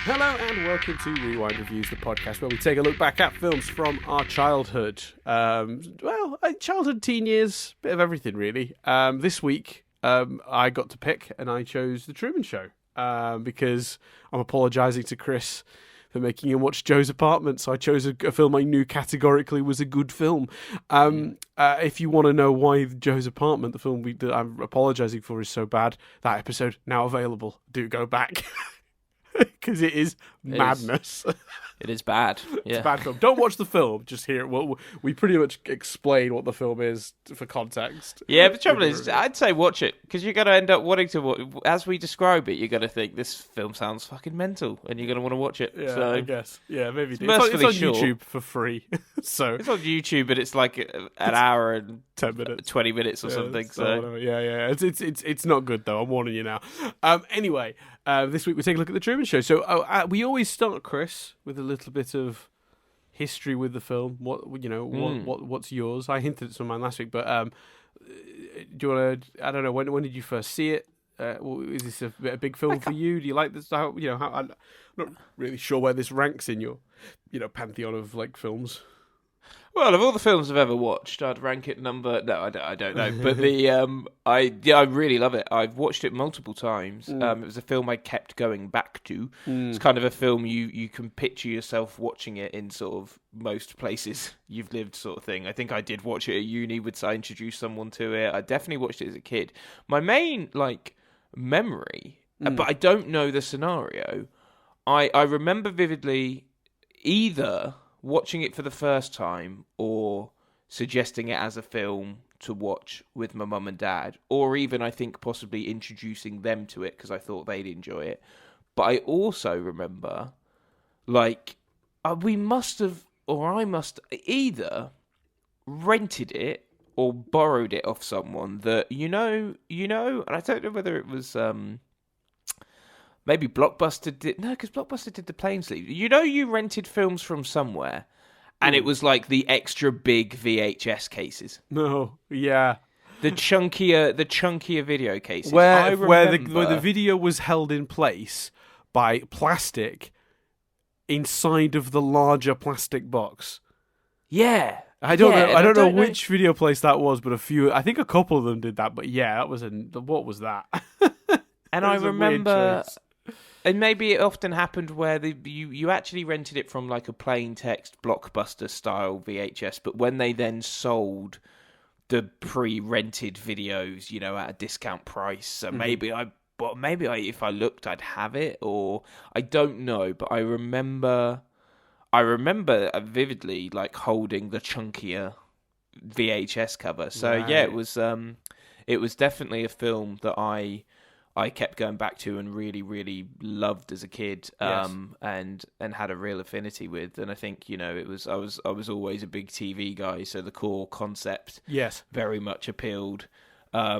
Hello and welcome to Rewind Reviews, the podcast where we take a look back at films from our childhood. Childhood, teen years, bit of everything really. This week, I got to pick and I chose The Truman Show because I'm apologising to Chris for making him watch Joe's Apartment, so I chose a film I knew categorically was a good film. If you want to know why Joe's Apartment, the film that I'm apologising for, is so bad, that episode now available. Do go back. Because it is madness. It is bad. It's a bad film. Don't watch the film. Just hear it. Well, we pretty much explain what the film is for context. Yeah, but the trouble is, I'd say watch it, because you're going to end up wanting to watch. As we describe it, you're going to think, this film sounds fucking mental, and you're going to want to watch it. Yeah, so, I guess. Yeah, maybe. It's on short. YouTube for free. So it's on YouTube, but it's like an hour and 10 minutes. 20 minutes or something. So yeah. It's not good, though. I'm warning you now. Anyway, this week we take a look at The Truman Show. So we always start, Chris, with a little bit of history with the film. What's yours? I hinted at some of mine last week, but do you want to? I don't know. When did you first see it? Is this a big film for you? Do you like this? I'm not really sure where this ranks in your, pantheon of like films. Well, of all the films I've ever watched, I'd rank it number. No, I don't know. But I really love it. I've watched it multiple times. It was a film I kept going back to. It's kind of a film you can picture yourself watching it in sort of most places you've lived, sort of thing. I think I did watch it at uni. I introduced someone to it. I definitely watched it as a kid. My main memory, but I don't know the scenario. I remember vividly either watching it for the first time or suggesting it as a film to watch with my mum and dad, or even I think possibly introducing them to it because I thought they'd enjoy it. But I also remember we must have, or I must either rented it or borrowed it off someone that, and I don't know whether it was maybe Blockbuster did. No, because Blockbuster did the plain sleeve. You rented films from somewhere, and it was like the extra big VHS cases. No, yeah. The chunkier video cases. Where the video was held in place by plastic inside of the larger plastic box. Yeah. I don't know which video place that was, but I think a couple of them did that, but yeah, what was that? And I remember, and maybe it often happened where you actually rented it from like a plain text Blockbuster style VHS, but when they then sold the pre-rented videos, at a discount price, so maybe if I looked, I'd have it, or I don't know, but I remember vividly holding the chunkier VHS cover. So right. Yeah, it was definitely a film that I kept going back to and really, really loved as a kid, yes. and had a real affinity with. And I think I was always a big TV guy, so the core concept very much appealed. I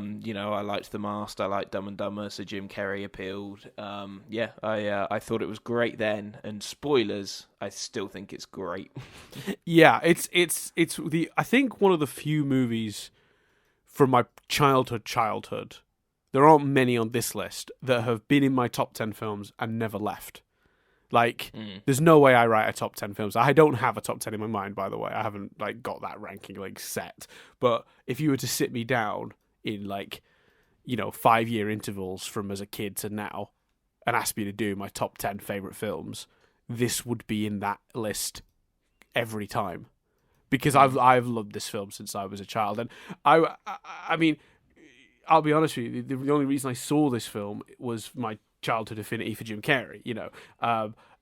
liked The Masked, I liked Dumb and Dumber, so Jim Carrey appealed. I thought it was great then. And spoilers, I still think it's great. Yeah, it's I think one of the few movies from my childhood. There aren't many on this list that have been in my top 10 films and never left. There's no way I write a top 10 films. I don't have a top 10 in my mind, by the way. I haven't got that ranking set. But if you were to sit me down in 5-year intervals from as a kid to now and ask me to do my top 10 favourite films, this would be in that list every time. Because I've loved this film since I was a child. And I mean, I'll be honest with you, the only reason I saw this film was my childhood affinity for Jim Carrey.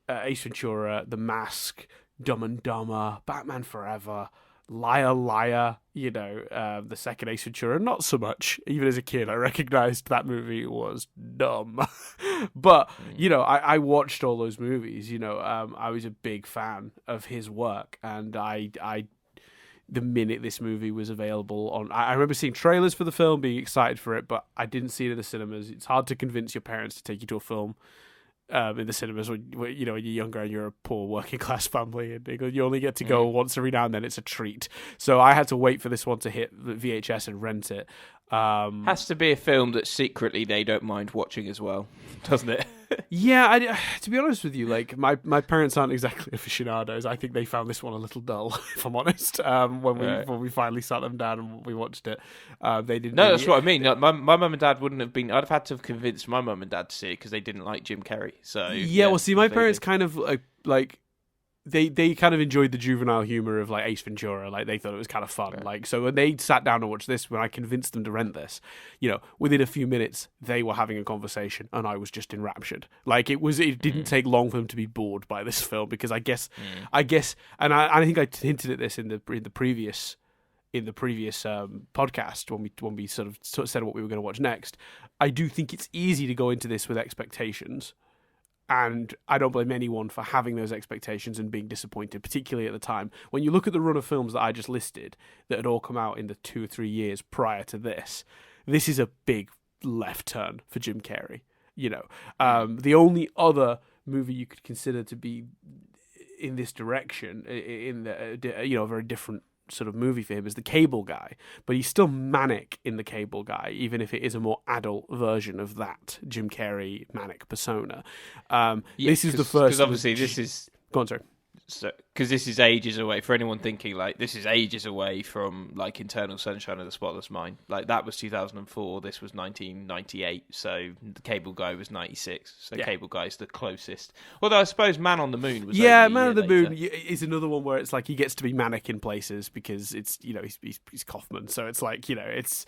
Ace Ventura, The Mask, Dumb and Dumber, Batman Forever, Liar Liar, the second Ace Ventura, not so much. Even as a kid, I recognized that movie was dumb. But, I watched all those movies, I was a big fan of his work, and the minute this movie was available I remember seeing trailers for the film, being excited for it, but I didn't see it in the cinemas. It's hard to convince your parents to take you to a film in the cinemas when you're younger and you're a poor working class family, and you only get to go once every now and then. It's a treat. So I had to wait for this one to hit the VHS and rent it. Has to be a film that secretly they don't mind watching as well, doesn't it? Yeah, to be honest with you, like my parents aren't exactly aficionados. I think they found this one a little dull, if I'm honest. When we finally sat them down and we watched it, they didn't. No, really, that's what I mean. My mum and dad wouldn't have been. I'd have had to have convinced my mum and dad to see it because they didn't like Jim Carrey. So yeah, well, see, my parents kind of like they kind of enjoyed the juvenile humor of like Ace Ventura. Like they thought it was kind of fun. Right. Like so when they sat down and watched this, when I convinced them to rent this, within a few minutes they were having a conversation and I was just enraptured. Like it didn't take long for them to be bored by this film because I guess, and I think I hinted at this in the previous podcast when we sort of said what we were going to watch next. I do think it's easy to go into this with expectations. And I don't blame anyone for having those expectations and being disappointed, particularly at the time. When you look at the run of films that I just listed that had all come out in the 2 or 3 years prior to this is a big left turn for Jim Carrey. The only other movie you could consider to be in this direction, in a very different sort of movie for him, is The Cable Guy, but he's still manic in The Cable Guy, even if it is a more adult version of that Jim Carrey manic persona. This is the first, because obviously this is go on, sorry. Because this is ages away. For anyone thinking like this is ages away from like Eternal Sunshine of the Spotless Mind, like that was 2004. This was 1998. So The Cable Guy was 96. So Cable Guy is the closest. Although I suppose Man on the Moon was Man on the Moon is another one where it's like he gets to be manic in places because it's he's Kaufman, so it's like it's.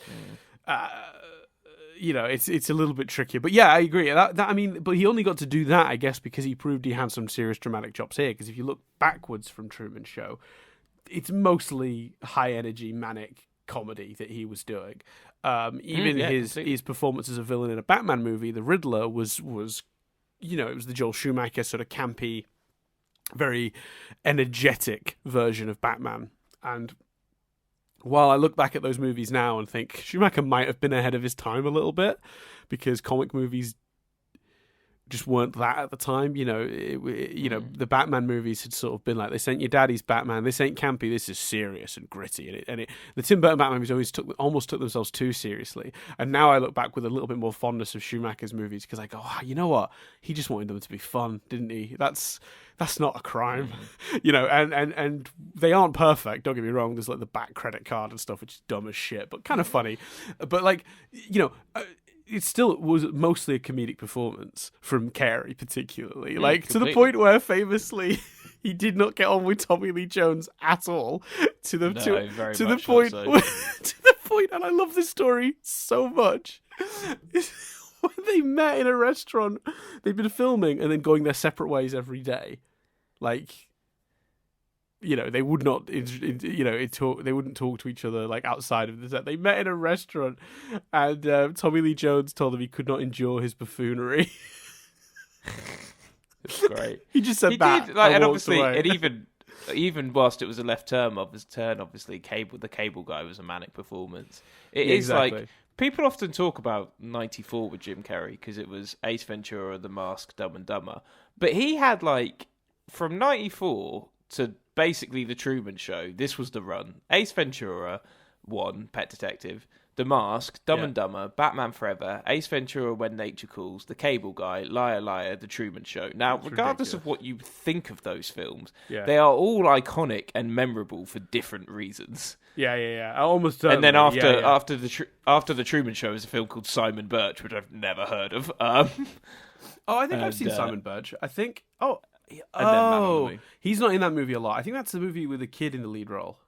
It's a little bit trickier, but yeah, I agree. But he only got to do that, I guess, because he proved he had some serious dramatic chops here. Because if you look backwards from Truman Show, it's mostly high energy, manic comedy that he was doing. Even his performance as a villain in a Batman movie, the Riddler, was it was the Joel Schumacher sort of campy, very energetic version of Batman. And while I look back at those movies now and think Schumacher might have been ahead of his time a little bit because comic movies just weren't that at the time. The Batman movies had sort of been like, this ain't your daddy's Batman, this ain't campy, this is serious and gritty. And the Tim Burton Batman movies almost took themselves too seriously. And now I look back with a little bit more fondness of Schumacher's movies because I go, you know what? He just wanted them to be fun, didn't he? That's not a crime, and they aren't perfect. Don't get me wrong. There's like the back credit card and stuff, which is dumb as shit, but kind of funny. But it still was mostly a comedic performance from Carey, particularly, to the point where famously he did not get on with Tommy Lee Jones at all. To the point, and I love this story so much. When they met in a restaurant, they'd been filming and then going their separate ways every day. They would not, they wouldn't talk to each other outside of the set. They met in a restaurant, and Tommy Lee Jones told him he could not endure his buffoonery. It's great. He just said and obviously, and even whilst it was a left turn, obviously, the Cable Guy was a manic performance. It is exactly. People often talk about 94 with Jim Carrey because it was Ace Ventura, The Mask, Dumb and Dumber. But he had from 94 to basically The Truman Show, this was the run. Ace Ventura, 1, Pet Detective. The Mask, Dumb and Dumber, Batman Forever, Ace Ventura, When Nature Calls, The Cable Guy, Liar Liar, The Truman Show. Now, regardless of what you think of those films, they are all iconic and memorable for different reasons. Yeah. Almost. And then after the Truman Show is a film called Simon Birch, which I've never heard of. I think I've seen Simon Birch. I think. He's not in that movie a lot. I think that's the movie with a kid in the lead role.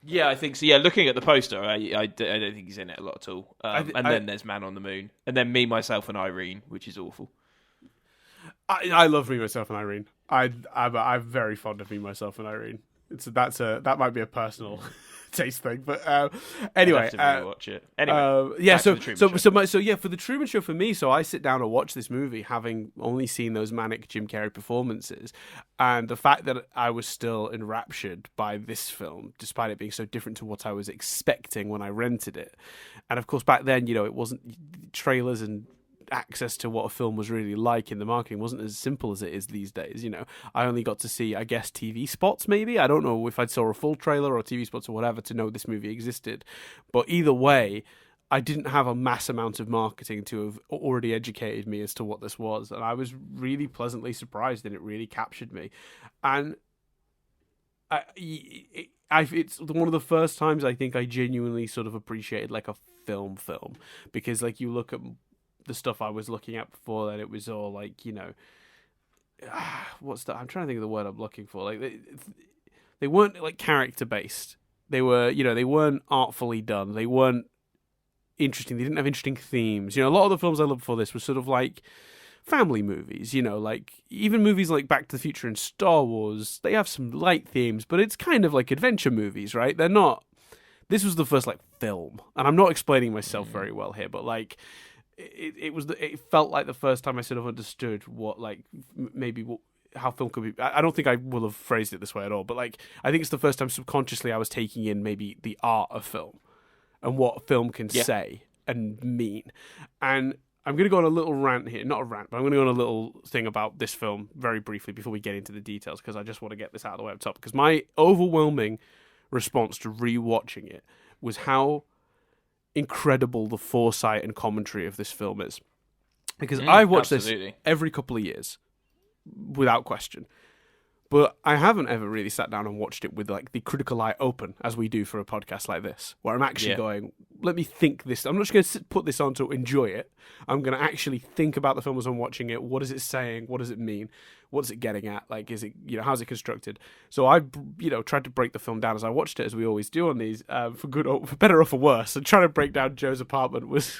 Yeah, I think so. Yeah, looking at the poster, I don't think he's in it a lot at all. Then there's Man on the Moon, and then Me, Myself, and Irene, which is awful. I love Me, Myself, and Irene. I'm very fond of Me, Myself, and Irene. That might be a personal taste thing, but anyway, I'd have to watch it. Anyway, for the Truman Show for me, so I sit down and watch this movie having only seen those manic Jim Carrey performances, and the fact that I was still enraptured by this film, despite it being so different to what I was expecting when I rented it, and of course back then, it wasn't trailers and access to what a film was really like in the marketing wasn't as simple as it is these days. I only got to see, I guess, TV spots maybe. I don't know if I saw a full trailer or TV spots or whatever to know this movie existed. But either way, I didn't have a mass amount of marketing to have already educated me as to what this was, and I was really pleasantly surprised, and it really captured me. And it's one of the first times I think I genuinely sort of appreciated like a film, because like you look at the stuff I was looking at before then, it was all like, you know, what's that? I'm trying to think of the word I'm looking for. Like they weren't like character based. They were, you know, they weren't artfully done. They weren't interesting. They didn't have interesting themes. You know, a lot of the films I loved before this were sort of like family movies, you know, like even movies like Back to the Future and Star Wars, they have some light themes, but it's kind of like adventure movies, right? They're not. This was the first like film, and I'm not explaining myself very well here, but like it felt like the first time I sort of understood what like how film could be. I don't think I will have phrased it this way at all, but like I think it's the first time subconsciously I was taking in maybe the art of film and what film can say and mean. And I'm going to go on a little rant here. Not a rant, but I'm going to go on a little thing about this film very briefly before we get into the details, because I just want to get this out of the way up top. Because my overwhelming response to rewatching it was how incredible the foresight and commentary of this film is. Because I watch this every couple of years, without question. But I haven't ever really sat down and watched it with like the critical eye open, as we do for a podcast like this, where I'm actually going, let me think this. I'm not just going to put this on to enjoy it. I'm going to actually think about the film as I'm watching it. What is it saying? What does it mean? What is it getting at? Like, is it, you know, how's it constructed? So I, you know, tried to break the film down as I watched it, as we always do on these, for good or for better or for worse. And trying to break down Joe's apartment was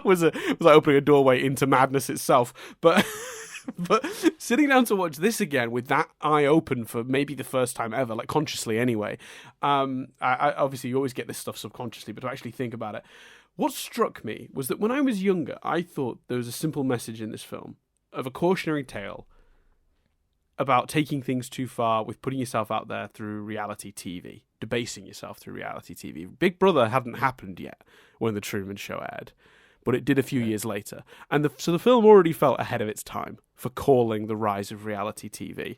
was like opening a doorway into madness itself. But sitting down to watch this again with that eye open for maybe the first time ever, like consciously anyway, I obviously you always get this stuff subconsciously, but to actually think about it, what struck me was that when I was younger, I thought there was a simple message in this film of a cautionary tale about taking things too far with putting yourself out there through reality TV, debasing yourself through reality TV. Big Brother hadn't happened yet when The Truman Show aired, but it did a few years later. And so the film already felt ahead of its time for calling the rise of reality TV.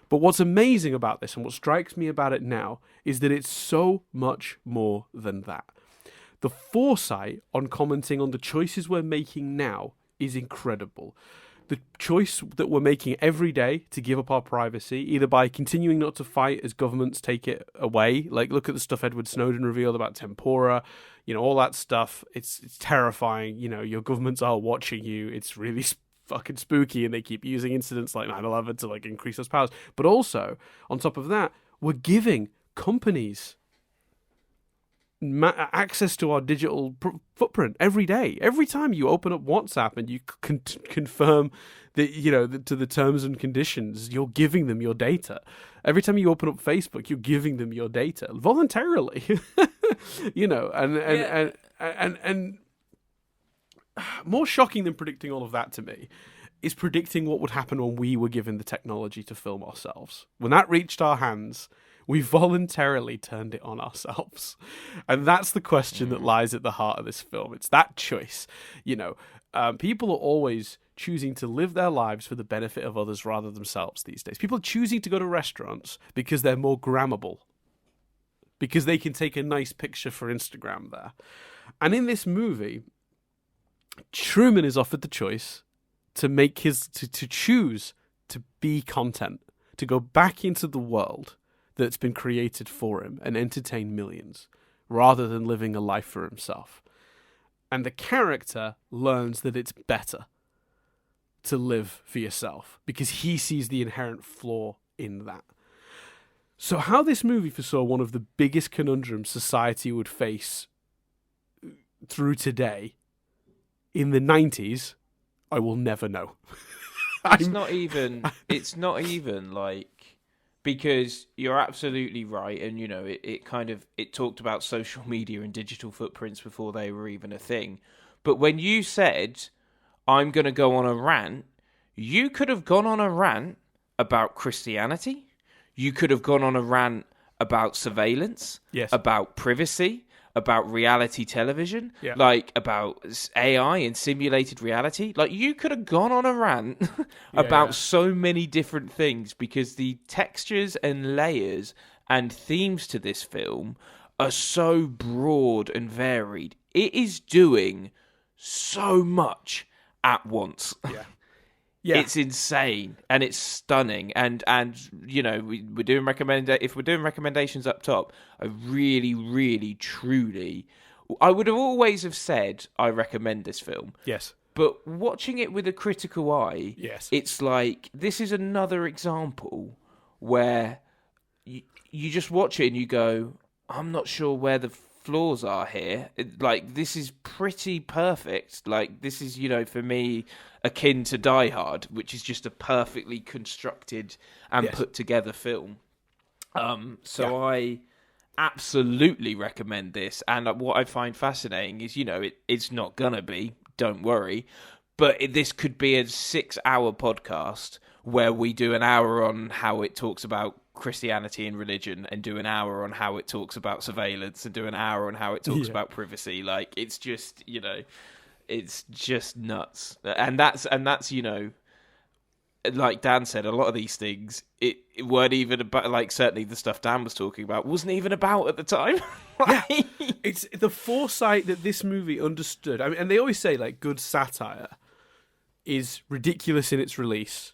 But what's amazing about this, and what strikes me about it now, is that it's so much more than that. The foresight on commenting on the choices we're making now is incredible. The choice that we're making every day to give up our privacy, either by continuing not to fight as governments take it away, like look at the stuff Edward Snowden revealed about tempora, you know, all that stuff. It's terrifying. You know, your governments are watching you. It's really fucking spooky, and they keep using incidents like 9/11 to like increase those powers. But also, on top of that, we're giving companies access to our digital footprint every day. Every time you open up WhatsApp and you confirm that, you know, to the terms and conditions, you're giving them your data. Every time you open up Facebook, you're giving them your data voluntarily. You know, and more shocking than predicting all of that to me is predicting what would happen when we were given the technology to film ourselves. When that reached our hands, we voluntarily turned it on ourselves. And that's the question that lies at the heart of this film. It's that choice. You know, people are always choosing to live their lives for the benefit of others rather than themselves these days. People are choosing to go to restaurants because they're more grammable, because they can take a nice picture for Instagram there. And in this movie, Truman is offered the choice to make to choose to be content, to go back into the world that's been created for him and entertain millions, rather than living a life for himself. And the character learns that it's better to live for yourself because he sees the inherent flaw in that. So how this movie foresaw one of the biggest conundrums society would face through today in the 90s, I will never know. It's not even like, because you're absolutely right, and you know it talked about social media and digital footprints before they were even a thing. But when you said I'm going to go on a rant, you could have gone on a rant about Christianity. You could have gone on a rant about surveillance, about privacy, about reality television, like about AI and simulated reality. Like, you could have gone on a rant about so many different things, because the textures and layers and themes to this film are so broad and varied. It is doing so much at once. Yeah. Yeah. It's insane and it's stunning. And you know, we're doing if we're doing recommendations up top, I really, really, truly, I would have always have said I recommend this film. Yes. But watching it with a critical eye, Yes. it's like, this is another example where you just watch it and you go, I'm not sure where the flaws are here. Like, this is pretty perfect. Like, this is, you know, for me, akin to Die Hard, which is just a perfectly constructed and put together film. I absolutely recommend this. And what I find fascinating is, you know, it's not gonna be, don't worry, but this could be a 6-hour podcast where we do an hour on how it talks about Christianity and religion, and do an hour on how it talks about surveillance, and do an hour on how it talks about privacy. Like, it's just, you know, it's just nuts. And that's, you know, like Dan said, a lot of these things, it weren't even about, like, certainly the stuff Dan was talking about wasn't even about at the time. It's the foresight that this movie understood. I mean, and they always say, like, good satire is ridiculous in its release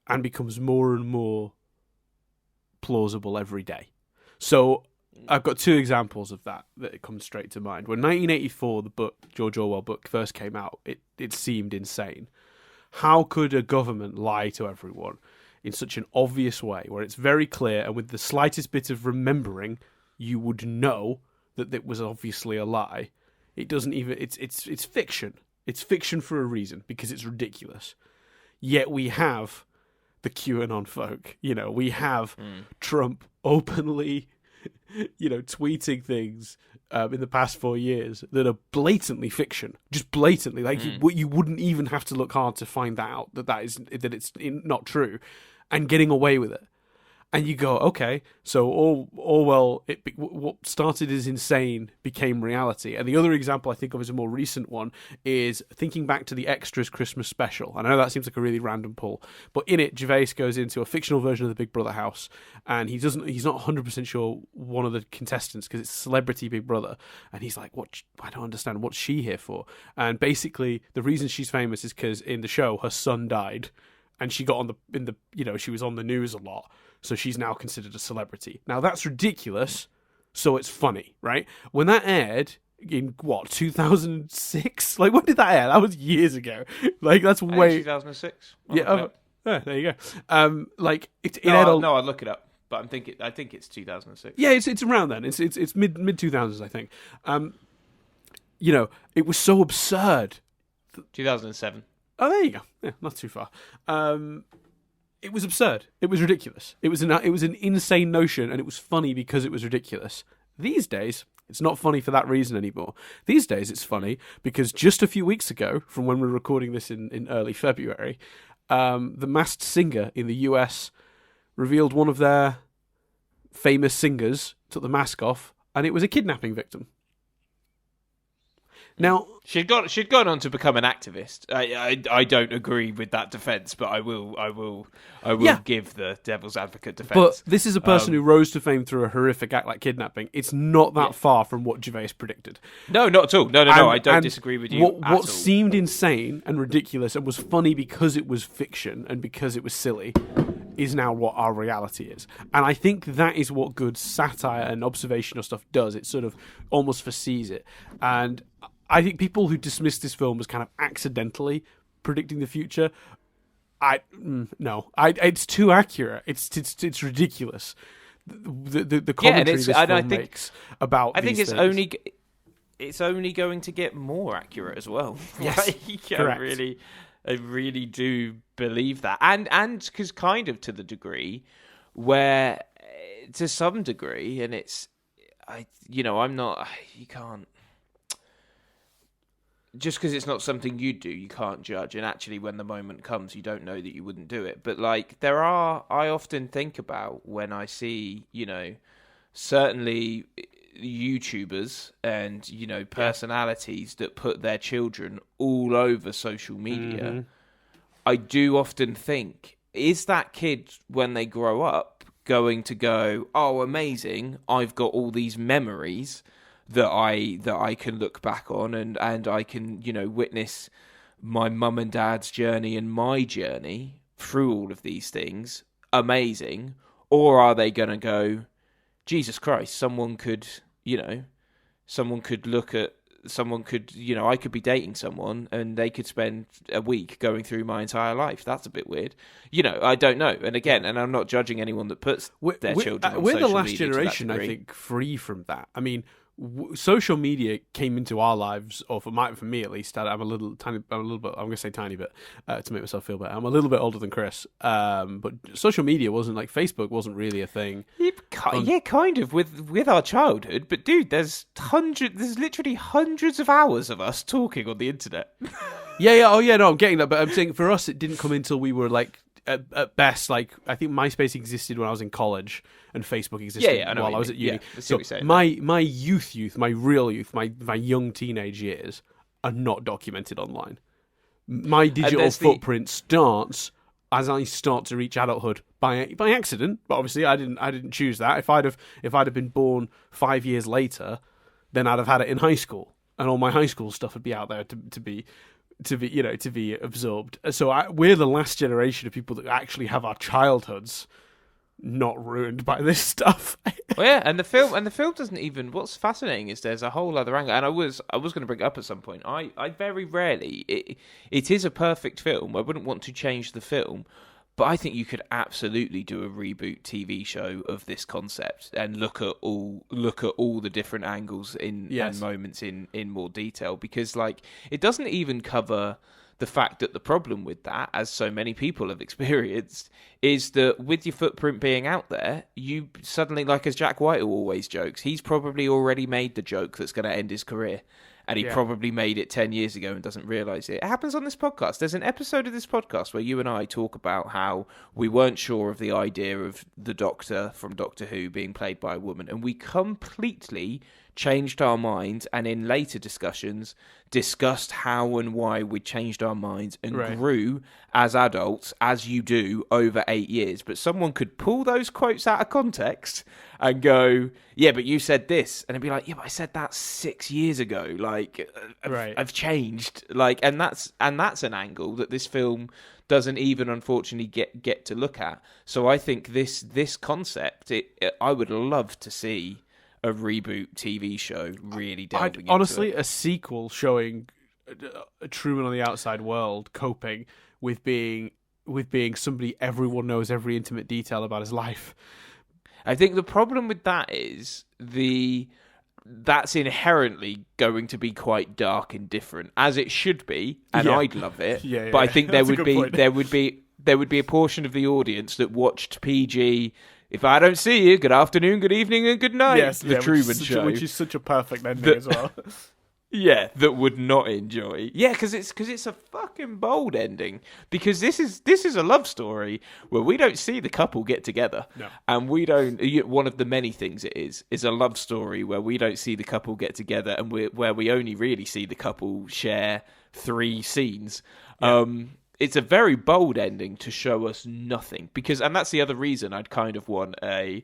and becomes more and more plausible every day. So I've got 2 examples of that come straight to mind. When 1984, the book, George Orwell book, first came out, it seemed insane. How could a government lie to everyone in such an obvious way, where it's very clear, and with the slightest bit of remembering, you would know that it was obviously a lie? It doesn't even. It's fiction. It's fiction for a reason, because it's ridiculous. Yet we have the QAnon folk. You know, we have Trump openly, you know, tweeting things in the past 4 years that are blatantly fiction, just blatantly. Like you wouldn't even have to look hard to find that out, that it's not true, and getting away with it. And you go, okay, so Orwell, what started as insane became reality. And the other example I think of is a more recent one, is thinking back to the Extras Christmas special. I know that seems like a really random pull, but in it, Gervais goes into a fictional version of the Big Brother house, and he's not 100% sure one of the contestants, because it's celebrity Big Brother, and he's like, "What? I don't understand. What's she here for?" And basically, the reason she's famous is because in the show her son died, and she got she was on the news a lot. So she's now considered a celebrity. Now, that's ridiculous, so it's funny, right? When that aired in, 2006? Like, when did that air? That was years ago. Like, that's way... 2006. Yeah, there you go. Like, it aired... No, I'll look it up, but I think it's 2006. Yeah, it's around then. It's mid-2000s, I think. You know, it was so absurd. 2007. Oh, there you go. Yeah, not too far. It was absurd. It was ridiculous. It was an insane notion, and it was funny because it was ridiculous. These days, it's not funny for that reason anymore. These days, it's funny because just a few weeks ago, from when we're recording this in early February, the Masked Singer in the US revealed one of their famous singers took the mask off, and it was a kidnapping victim. Now she'd gone on to become an activist. I don't agree with that defense, but I will give the devil's advocate defense. But this is a person who rose to fame through a horrific act like kidnapping. It's not that far from what Gervais predicted. No, not at all. No. I don't disagree with you. What seemed insane and ridiculous and was funny because it was fiction and because it was silly is now what our reality is. And I think that is what good satire and observational stuff does. It sort of almost foresees it. And I think people who dismiss this film as kind of accidentally predicting the future, it's too accurate. It's ridiculous. The commentary this film makes about. I think these things. It's only going to get more accurate as well. Yes, correct. I really do believe that, and because kind of to the degree where, to some degree, and I'm not. You can't. Just because it's not something you do, you can't judge. And actually, when the moment comes, you don't know that you wouldn't do it. But like, I often think about when I see, certainly YouTubers and, personalities that put their children all over social media. Mm-hmm. I do often think, is that kid, when they grow up, going to go, oh, amazing, I've got all these memories that I can look back on, and I can, witness my mum and dad's journey and my journey through all of these things, amazing? Or are they going to go, Jesus Christ, someone could look at, I could be dating someone and they could spend a week going through my entire life. That's a bit weird. I don't know. And again, and I'm not judging anyone that puts their children on we're social the last media to that generation, I degree. think, free from that. I mean, social media came into our lives, or for me at least. I'm a little bit. I'm going to say tiny bit to make myself feel better. I'm a little bit older than Chris, but social media wasn't like Facebook wasn't really a thing. Yeah, kind of with our childhood. But dude, there's literally hundreds of hours of us talking on the internet. Yeah. Oh yeah, no, I'm getting that. But I'm saying for us, it didn't come until we were like at best, like I think MySpace existed when I was in college, and Facebook existed while I was at uni. So my youth, my real youth, my young teenage years are not documented online. My digital footprint starts as I start to reach adulthood by accident. But obviously, I didn't choose that. If I'd have been born 5 years later, then I'd have had it in high school, and all my high school stuff would be out there to be absorbed. So we're the last generation of people that actually have our childhoods not ruined by this stuff. Well, yeah, and the film doesn't even. What's fascinating is there's a whole other angle, and I was going to bring it up at some point. I very rarely it is a perfect film. I wouldn't want to change the film, but I think you could absolutely do a reboot TV show of this concept and look at all the different angles and moments in more detail, because like it doesn't even cover the fact that the problem with that, as so many people have experienced, is that with your footprint being out there, you suddenly, like as Jack Whitehall always jokes, he's probably already made the joke that's going to end his career. And he probably made it 10 years ago and doesn't realise it. It happens on this podcast. There's an episode of this podcast where you and I talk about how we weren't sure of the idea of the Doctor from Doctor Who being played by a woman. And we completely changed our minds, and in later discussions discussed how and why we changed our minds and grew as adults, as you do over 8 years. But someone could pull those quotes out of context and go, yeah, but you said this, and it'd be like, yeah, but I said that 6 years ago. Like, I've changed. Like, and that's an angle that this film doesn't even unfortunately get to look at. So I think this concept, I would love to see a reboot TV show really delving into honestly, it. A sequel showing Truman on the outside world coping with being somebody everyone knows every intimate detail about his life. I think the problem with that is that's inherently going to be quite dark and different, as it should be, and I'd love it. But I think there would be a portion of the audience that watched PG. If I don't see you, good afternoon, good evening, and good night. Yes, the Truman Show, which is such a perfect ending as well. Yeah, that would not enjoy. Yeah, because it's a fucking bold ending. Because this is a love story where we don't see the couple get together, and we don't. One of the many things it is a love story where we don't see the couple get together, and where we only really see the couple share 3 scenes. Yeah. It's a very bold ending to show us nothing, and that's the other reason I'd kind of want a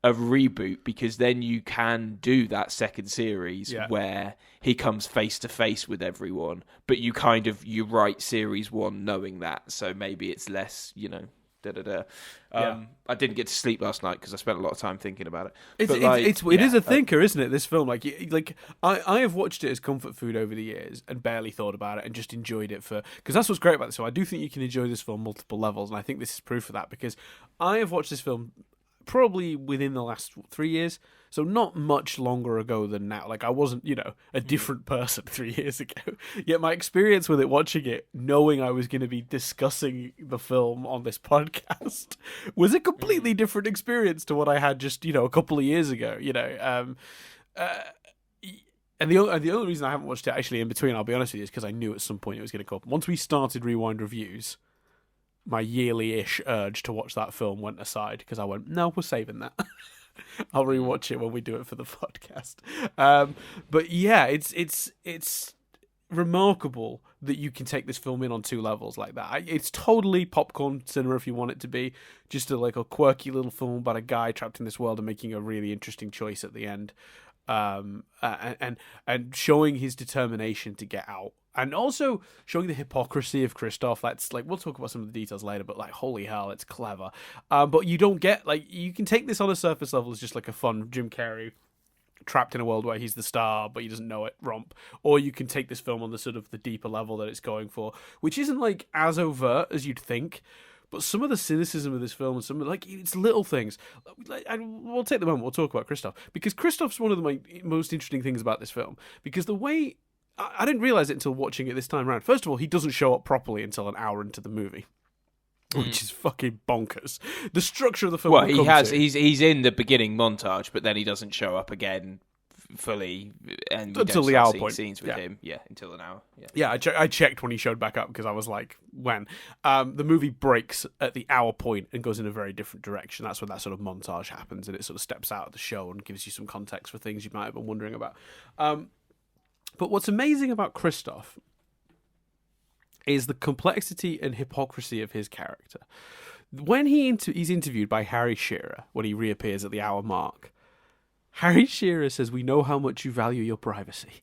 reboot, because then you can do that second series where he comes face to face with everyone, but you write series 1 knowing that, so maybe it's less, I didn't get to sleep last night because I spent a lot of time thinking about it. It is a thinker, isn't it? This film, like I have watched it as comfort food over the years and barely thought about it and just enjoyed it because that's what's great about this. So I do think you can enjoy this film on multiple levels, and I think this is proof of that, because I have watched this film probably within the last 3 years, so not much longer ago than now. Like, I wasn't, a different person 3 years ago. Yet my experience with it, watching it, knowing I was going to be discussing the film on this podcast, was a completely different experience to what I had just, a couple of years ago, And the only reason I haven't watched it actually in between, I'll be honest with you, is because I knew at some point it was going to come up. Once we started Rewind Reviews, my yearly-ish urge to watch that film went aside, because I went, no, we're saving that. I'll rewatch it when we do it for the podcast. But yeah, it's remarkable that you can take this film in on two levels like that. It's totally popcorn cinema if you want it to be, just a quirky little film about a guy trapped in this world and making a really interesting choice at the end, and showing his determination to get out, and also showing the hypocrisy of Christoph. That's we'll talk about some of the details later, but holy hell, it's clever. But you don't get you can take this on a surface level as just a fun Jim Carrey trapped in a world where he's the star but he doesn't know it romp, or you can take this film on the sort of the deeper level that it's going for, which isn't as overt as you'd think, but some of the cynicism of this film and some of it's little things, and we'll take the moment, we'll talk about Christoph, because Christoph's one of the most interesting things about this film, because the way I didn't realize it until watching it this time around. First of all, he doesn't show up properly until an hour into the movie, which is fucking bonkers. The structure of the film. Well, he's in the beginning montage, but then he doesn't show up again fully, and until the hour point. Scenes with him, until an hour. I checked when he showed back up, because I was like, when the movie breaks at the hour point and goes in a very different direction. That's when that sort of montage happens, and it sort of steps out of the show and gives you some context for things you might have been wondering about. But what's amazing about Christoph is the complexity and hypocrisy of his character. When he's interviewed by Harry Shearer, when he reappears at the hour mark, Harry Shearer says, "We know how much you value your privacy."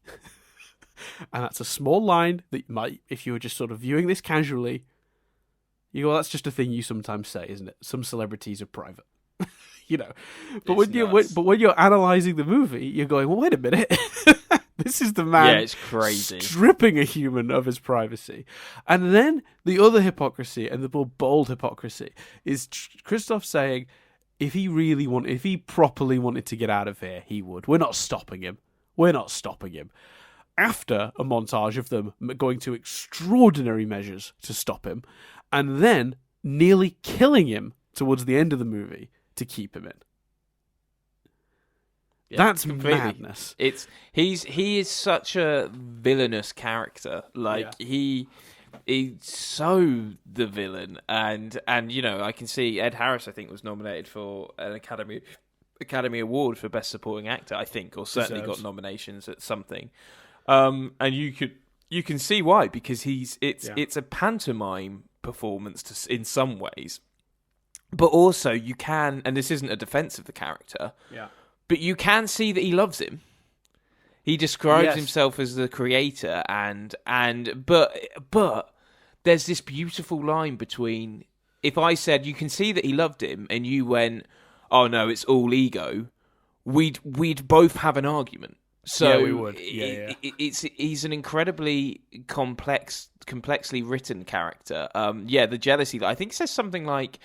And that's a small line that might, if you were just sort of viewing this casually, you go, that's just a thing you sometimes say, isn't it? Some celebrities are private. But when you're analysing the movie, you're going, well, wait a minute. This is the man it's crazy. Stripping a human of his privacy. And then the other hypocrisy, and the more bold hypocrisy, is Christoph saying, if he properly wanted to get out of here, he would. We're not stopping him. After a montage of them going to extraordinary measures to stop him, and then nearly killing him towards the end of the movie to keep him in. Yeah, that's completely. Madness. He is such a villainous character. He's so the villain, and I can see Ed Harris, I think, was nominated for an Academy Award for Best Supporting Actor, I think, or certainly got nominations at something. And you can see why, because it's a pantomime performance in some ways, but also you can, and this isn't a defense of the character. Yeah. But you can see that he loves him. He describes himself as the creator, but there's this beautiful line between, if I said you can see that he loved him, and you went, oh no, it's all ego, we'd both have an argument. So yeah, we would. He's an incredibly complexly written character. The jealousy. I think it says something like,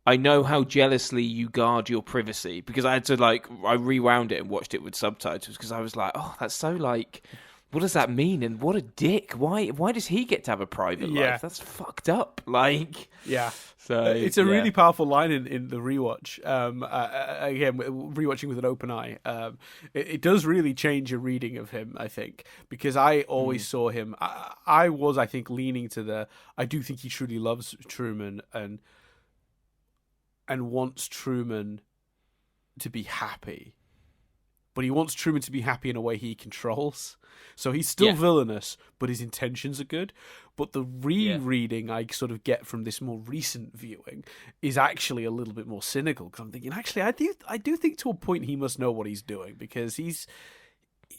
I know how jealously you guard your privacy, because I had to I rewound it and watched it with subtitles, because I was like, oh, that's so what does that mean? And what a dick. Why does he get to have a private life? That's fucked up. Yeah. So it's a really powerful line in the rewatch. Again, rewatching with an open eye. It does really change your reading of him, I think, because I always saw him. I was, I think, leaning to I do think he truly loves Truman and wants Truman to be happy. But he wants Truman to be happy in a way he controls. So he's still villainous, but his intentions are good. But the rereading I sort of get from this more recent viewing is actually a little bit more cynical. Because I'm thinking, actually, I do think to a point he must know what he's doing, because he's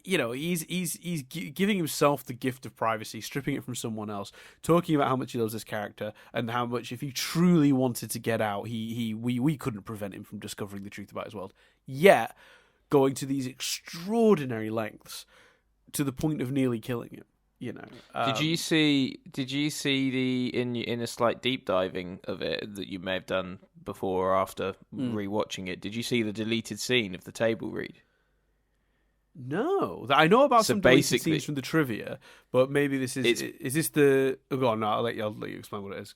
giving himself the gift of privacy, stripping it from someone else, talking about how much he loves this character, and how much, if he truly wanted to get out, we couldn't prevent him from discovering the truth about his world. Yet, going to these extraordinary lengths to the point of nearly killing him. Did you see the in a slight deep diving of it that you may have done before or after rewatching it? Did you see the deleted scene of the table read? No, I know about some deleted scenes from the trivia, but maybe this is this the? Oh, go on, no, I'll let you explain what it is.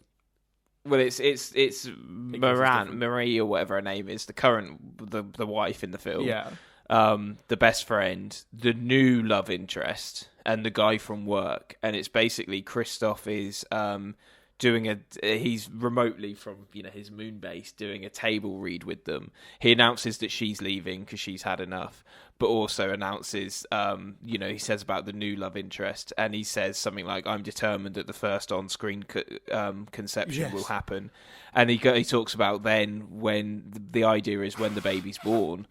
Well, it's Marie or whatever her name is, the wife in the film. Yeah. The best friend, the new love interest, and the guy from work, and it's basically Christoph is he's remotely from his moon base doing a table read with them. He announces that she's leaving because she's had enough, but also announces, he says about the new love interest, and he says something like, "I'm determined that the first on-screen conception will happen," and he talks about then when the idea is when the baby's born.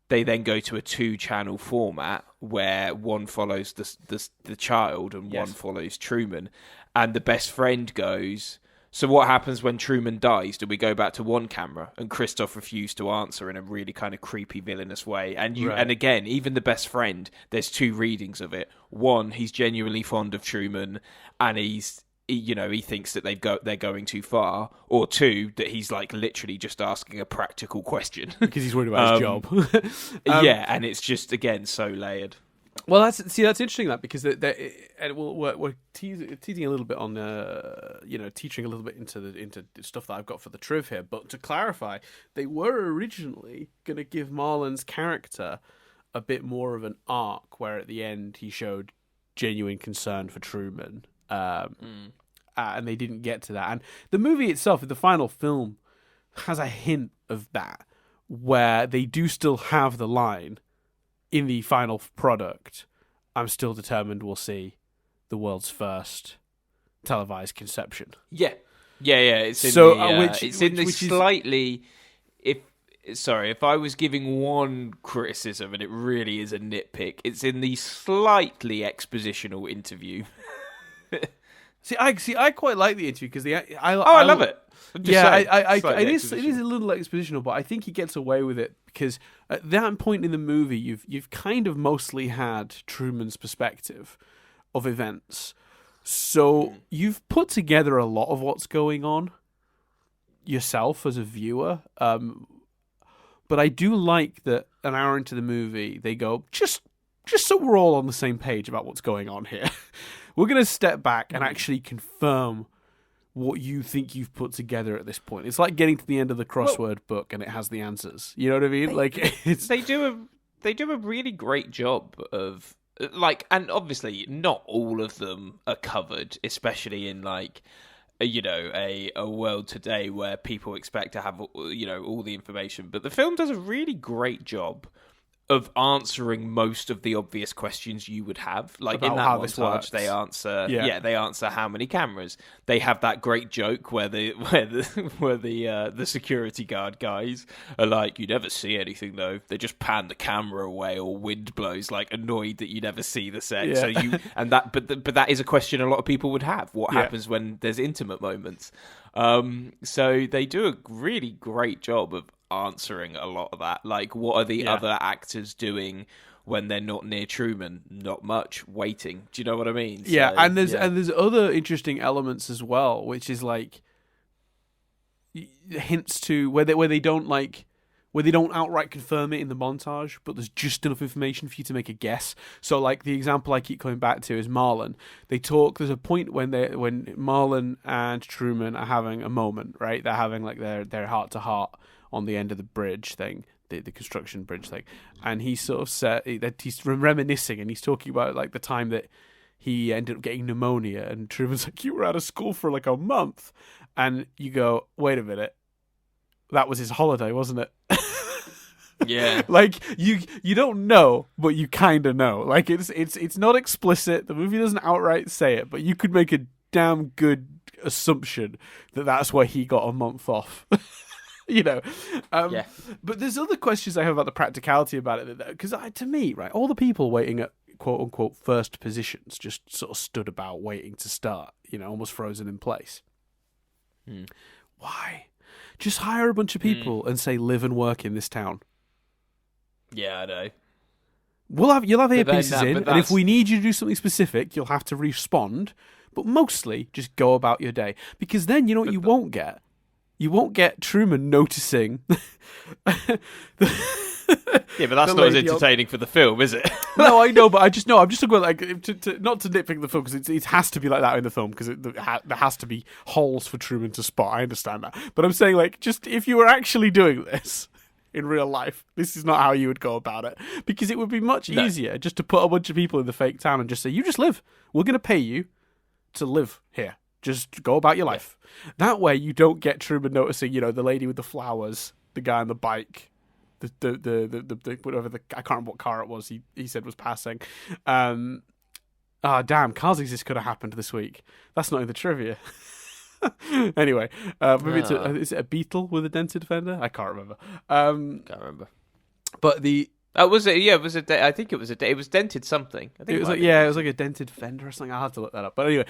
They then go to a 2-channel format where one follows the child and one follows Truman. And the best friend goes, "So what happens when Truman dies? Do we go back to one camera?" And Christoph refused to answer in a really kind of creepy, villainous way. And and again, even the best friend, there's 2 readings of it. One, he's genuinely fond of Truman, and he thinks that they're going too far. Or 2, that he's like literally just asking a practical question because he's worried about his job. And it's just again so layered. Well, that's interesting because we're teasing a little bit on teaching a little bit into stuff that I've got for the triv here. But to clarify, they were originally going to give Marlon's character a bit more of an arc, where at the end he showed genuine concern for Truman, and they didn't get to that. And the movie itself, the final film, has a hint of that, where they do still have the line in the final product, "I'm still determined we'll see the world's first televised conception." Yeah. It's in if I was giving one criticism, and it really is a nitpick, it's in the slightly expositional interview. I quite like the interview because I love it. It is a little expositional, but I think he gets away with it because at that point in the movie, you've kind of mostly had Truman's perspective of events, so you've put together a lot of what's going on yourself as a viewer. But I do like that an hour into the movie, they go, just so we're all on the same page about what's going on here, we're going to step back and actually confirm what you think you've put together at this point. It's like getting to the end of the crossword book and it has the answers. You know what I mean? They do a really great job of and obviously not all of them are covered, especially in a world today where people expect to have all the information. But the film does a really great job of answering most of the obvious questions you would have. Like about in that how this works. they answer they answer how many cameras. They have that great joke where the security guard guys are like, "You never see anything though. They just pan the camera away or wind blows," like annoyed that you never see the set. Yeah. But that is a question a lot of people would have. What happens when there's intimate moments? So they do a really great job of answering a lot of that. Like, what are the other actors doing when they're not near Truman? Not much. Waiting. Do you know what I mean? Yeah, and there's other interesting elements as well, which is like hints to where they don't outright confirm it in the montage, but there's just enough information for you to make a guess. So, like, the example I keep coming back to is Marlon. There's a point when Marlon and Truman are having a moment, right? They're having like their heart to heart on the end of the bridge thing, the construction bridge thing, and he sort of said that he's reminiscing, and he's talking about like the time that he ended up getting pneumonia, and Truman's like, "You were out of school for like a month," and you go, "Wait a minute, that was his holiday, wasn't it?" Yeah. Like you don't know, but you kind of know. Like it's not explicit. The movie doesn't outright say it, but you could make a damn good assumption that that's why he got a month off. But there's other questions I have about the practicality about it, because to me, right, all the people waiting at quote unquote first positions just sort of stood about waiting to start, almost frozen in place. Why? Just hire a bunch of people and say live and work in this town. Yeah, I know. You'll have earpieces in, and if we need you to do something specific, you'll have to respond. But mostly, just go about your day, because then you know what you won't get. You won't get Truman noticing. Yeah, but that's not as entertaining for the film, is it? No, I know, but I'm just talking about not to nitpick the film, because it has to be like that in the film, because there has to be holes for Truman to spot. I understand that, but I'm saying, like, just if you were actually doing this in real life, this is not how you would go about it, because it would be much easier just to put a bunch of people in the fake town and just say, "You just live. We're going to pay you to live here. Just go about your life. That way, you don't get Truman noticing, the lady with the flowers, the guy on the bike, the whatever I can't remember what car it was. He said was passing. Damn, cars exist could have happened this week. That's not in the trivia. Anyway, maybe is it a Beetle with a dented fender? I can't remember. Can't remember. But the was it? Yeah, was it? I think it was it was dented something. I think it was it was like a dented fender or something. I'll have to look that up. But anyway,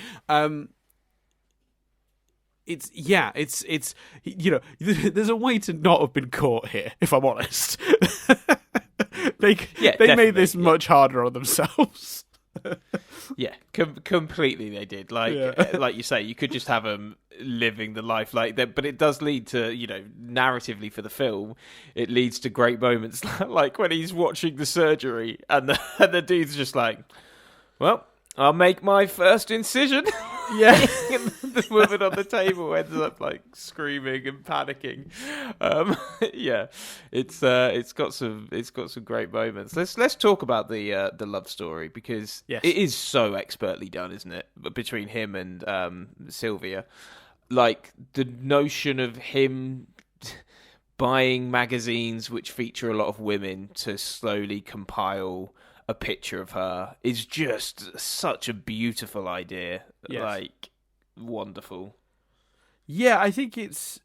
it's there's a way to not have been caught here. If I'm honest, they made this much harder on themselves. Yeah, completely they did. Like you say, you could just have them living the life like that, but it does lead to, narratively for the film, it leads to great moments like when he's watching the surgery and the dude's just like, well, I'll make my first incision. Yeah. The woman on the table ends up like screaming and panicking. Yeah, it's got some great moments. Let's talk about the love story, because it is so expertly done, isn't it? Between him and Sylvia, like the notion of him buying magazines which feature a lot of women to slowly compile a picture of her is just such a beautiful idea. Yes. Like, wonderful. Yeah, I think it's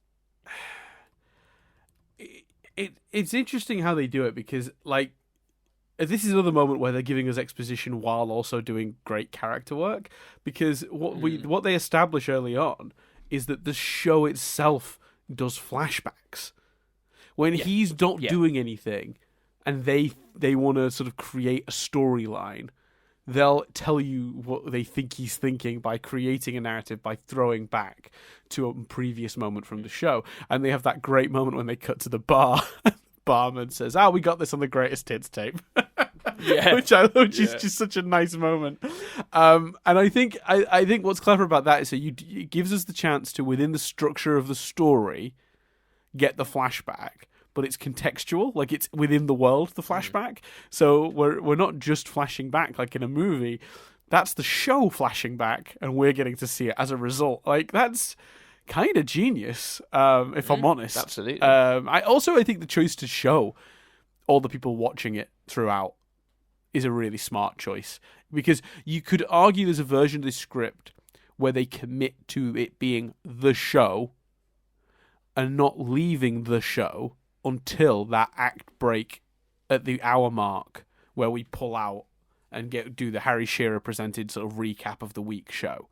interesting how they do it, because like this is another moment where they're giving us exposition while also doing great character work, because what they establish early on is that the show itself does flashbacks when he's not doing anything. And they want to sort of create a storyline. They'll tell you what they think he's thinking by creating a narrative, by throwing back to a previous moment from the show. And they have that great moment when they cut to the bar. Barman says, we got this on the greatest hits tape. Yeah. which is just such a nice moment. And I think what's clever about that is that it gives us the chance to, within the structure of the story, get the flashback. But it's contextual, like it's within the world, the flashback. So we're not just flashing back like in a movie. That's the show flashing back, and we're getting to see it as a result. Like, that's kind of genius, if I'm honest. Absolutely. I think the choice to show all the people watching it throughout is a really smart choice, because you could argue there's a version of this script where they commit to it being the show and not leaving the show until that act break at the hour mark, where we pull out and do the Harry Shearer presented sort of recap of the week show.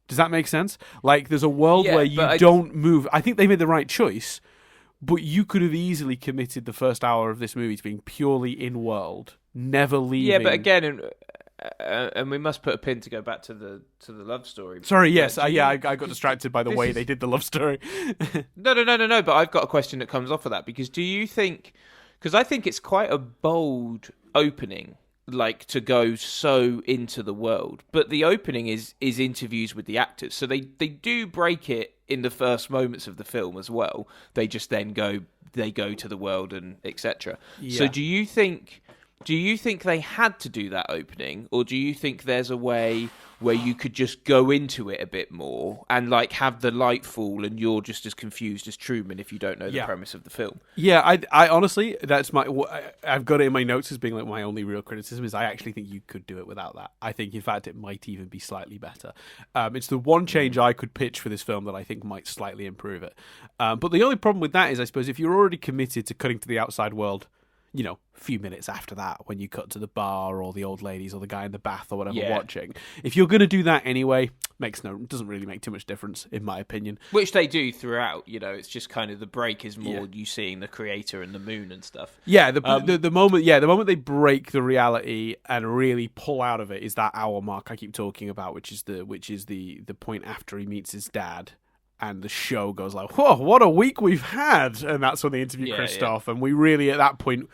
Does that make sense? Like, there's a world where you don't move. I think they made the right choice, but you could have easily committed the first hour of this movie to being purely in world, never leaving. Yeah, but again, and we must put a pin to go back to the love story. Sorry, yes, I got distracted by the way they did the love story. No. But I've got a question that comes off of that, because do you think? Because I think it's quite a bold opening, like to go so into the world. But the opening is interviews with the actors, so they do break it in the first moments of the film as well. They just then go to the world and etc. Yeah. So do you think they had to do that opening, or do you think there's a way where you could just go into it a bit more and like have the light fall and you're just as confused as Truman if you don't know the premise of the film? Yeah, I honestly, that's I've got it in my notes as being like my only real criticism is I actually think you could do it without that. I think, in fact, it might even be slightly better. It's the one change I could pitch for this film that I think might slightly improve it. But the only problem with that is, I suppose, if you're already committed to cutting to the outside world, a few minutes after that, when you cut to the bar or the old ladies or the guy in the bath or whatever watching, if you're going to do that anyway, doesn't really make too much difference, in my opinion. Which they do throughout. It's just kind of the break is more you seeing the creator and the moon and stuff. Yeah, the moment they break the reality and really pull out of it is that hour mark I keep talking about, which is the point after he meets his dad. And the show goes like, whoa, what a week we've had. And that's when they interview Christoph. And we really, at that point,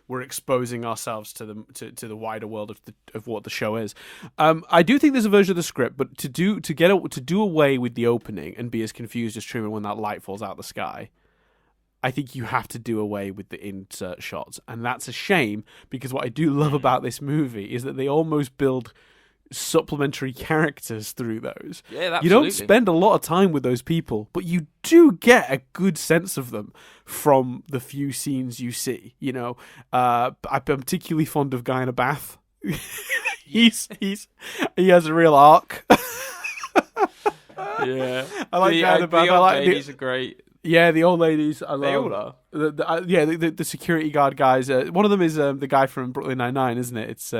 we're exposing ourselves to the wider world of what the show is. I do think there's a version of the script, but to do away with the opening and be as confused as Truman when that light falls out of the sky, I think you have to do away with the insert shots. And that's a shame, because what I do love about this movie is that they almost build supplementary characters through those. Yeah, You don't absolutely. spend a lot of time with those people, but you do get a good sense of them from the few scenes you see. I'm particularly fond of Guy in a Bath. He has a real arc. Yeah, I like Guy in a Bath. The I old like ladies are great. Yeah, the old ladies. I love. They all are. The security guard guys. One of them is the guy from Brooklyn Nine-Nine, isn't it? It's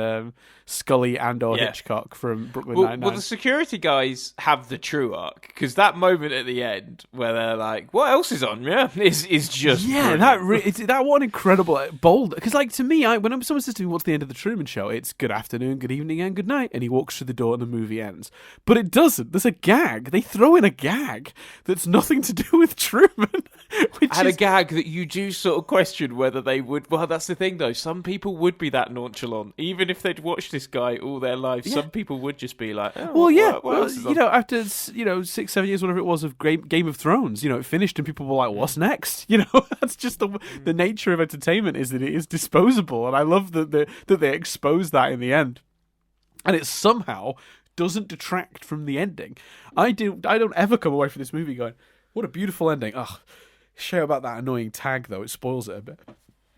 Scully and/or Hitchcock from Brooklyn Nine-Nine. Well, the security guys have the true arc, because that moment at the end where they're like, "What else is on?" Yeah, is just that one incredible bold. Because to me, when someone says to me, "What's the end of the Truman Show?" It's good afternoon, good evening, and good night, and he walks through the door and the movie ends. But it doesn't. There's a gag. They throw in a gag that's nothing to do with Truman. A gag that you do sort of question whether they would. Well, that's the thing, though. Some people would be that nonchalant, even if they'd watched this guy all their life. Yeah. Some people would just be like, "Oh, what else is on?" After 6-7 years, whatever it was, of Game of Thrones, it finished, and people were like, "What's next?" That's just the nature of entertainment, is that it is disposable, and I love that they expose that in the end, and it somehow doesn't detract from the ending. I don't ever come away from this movie going, "What a beautiful ending." Ugh. Share about that annoying tag, though. It spoils it a bit.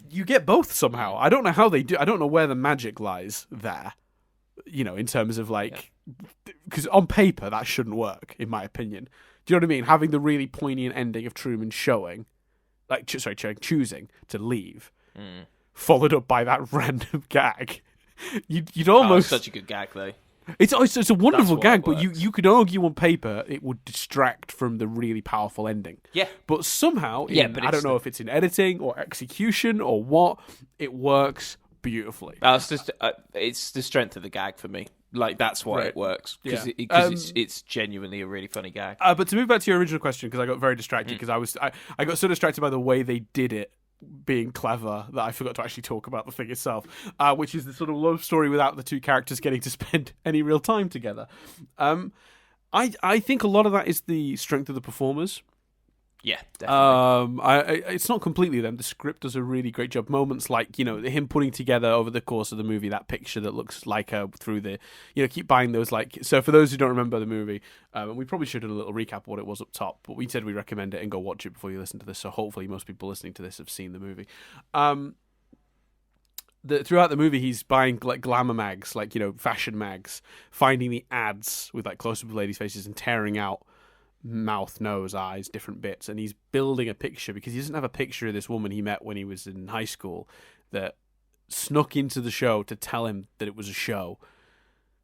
You get both somehow. I don't know how they do. I don't know where the magic lies there. In terms of because on paper that shouldn't work, in my opinion. Do you know what I mean? Having the really poignant ending of Truman choosing to leave, followed up by that random gag. You'd almost such a good gag, though. It's a wonderful gag, but you could argue on paper it would distract from the really powerful ending. Yeah. But somehow, I don't know if it's in editing or execution or what, it works beautifully. It's the strength of the gag for me. That's why it works, because it's genuinely a really funny gag. But to move back to your original question, because I got very distracted, because I got so distracted by the way they did it being clever that I forgot to actually talk about the thing itself, which is the sort of love story without the two characters getting to spend any real time together. I think a lot of that is the strength of the performers. Yeah, definitely. It's not completely them. The script does a really great job. Moments like, him putting together over the course of the movie that picture that looks like her through the, keep buying those So for those who don't remember the movie, we probably should have a little recap of what it was up top, but we said we recommend it and go watch it before you listen to this. So hopefully most people listening to this have seen the movie. Throughout the movie, he's buying glamour mags, fashion mags, finding the ads with close-up of ladies' faces and tearing out mouth, nose, eyes, different bits, and he's building a picture because he doesn't have a picture of this woman he met when he was in high school that snuck into the show to tell him that it was a show,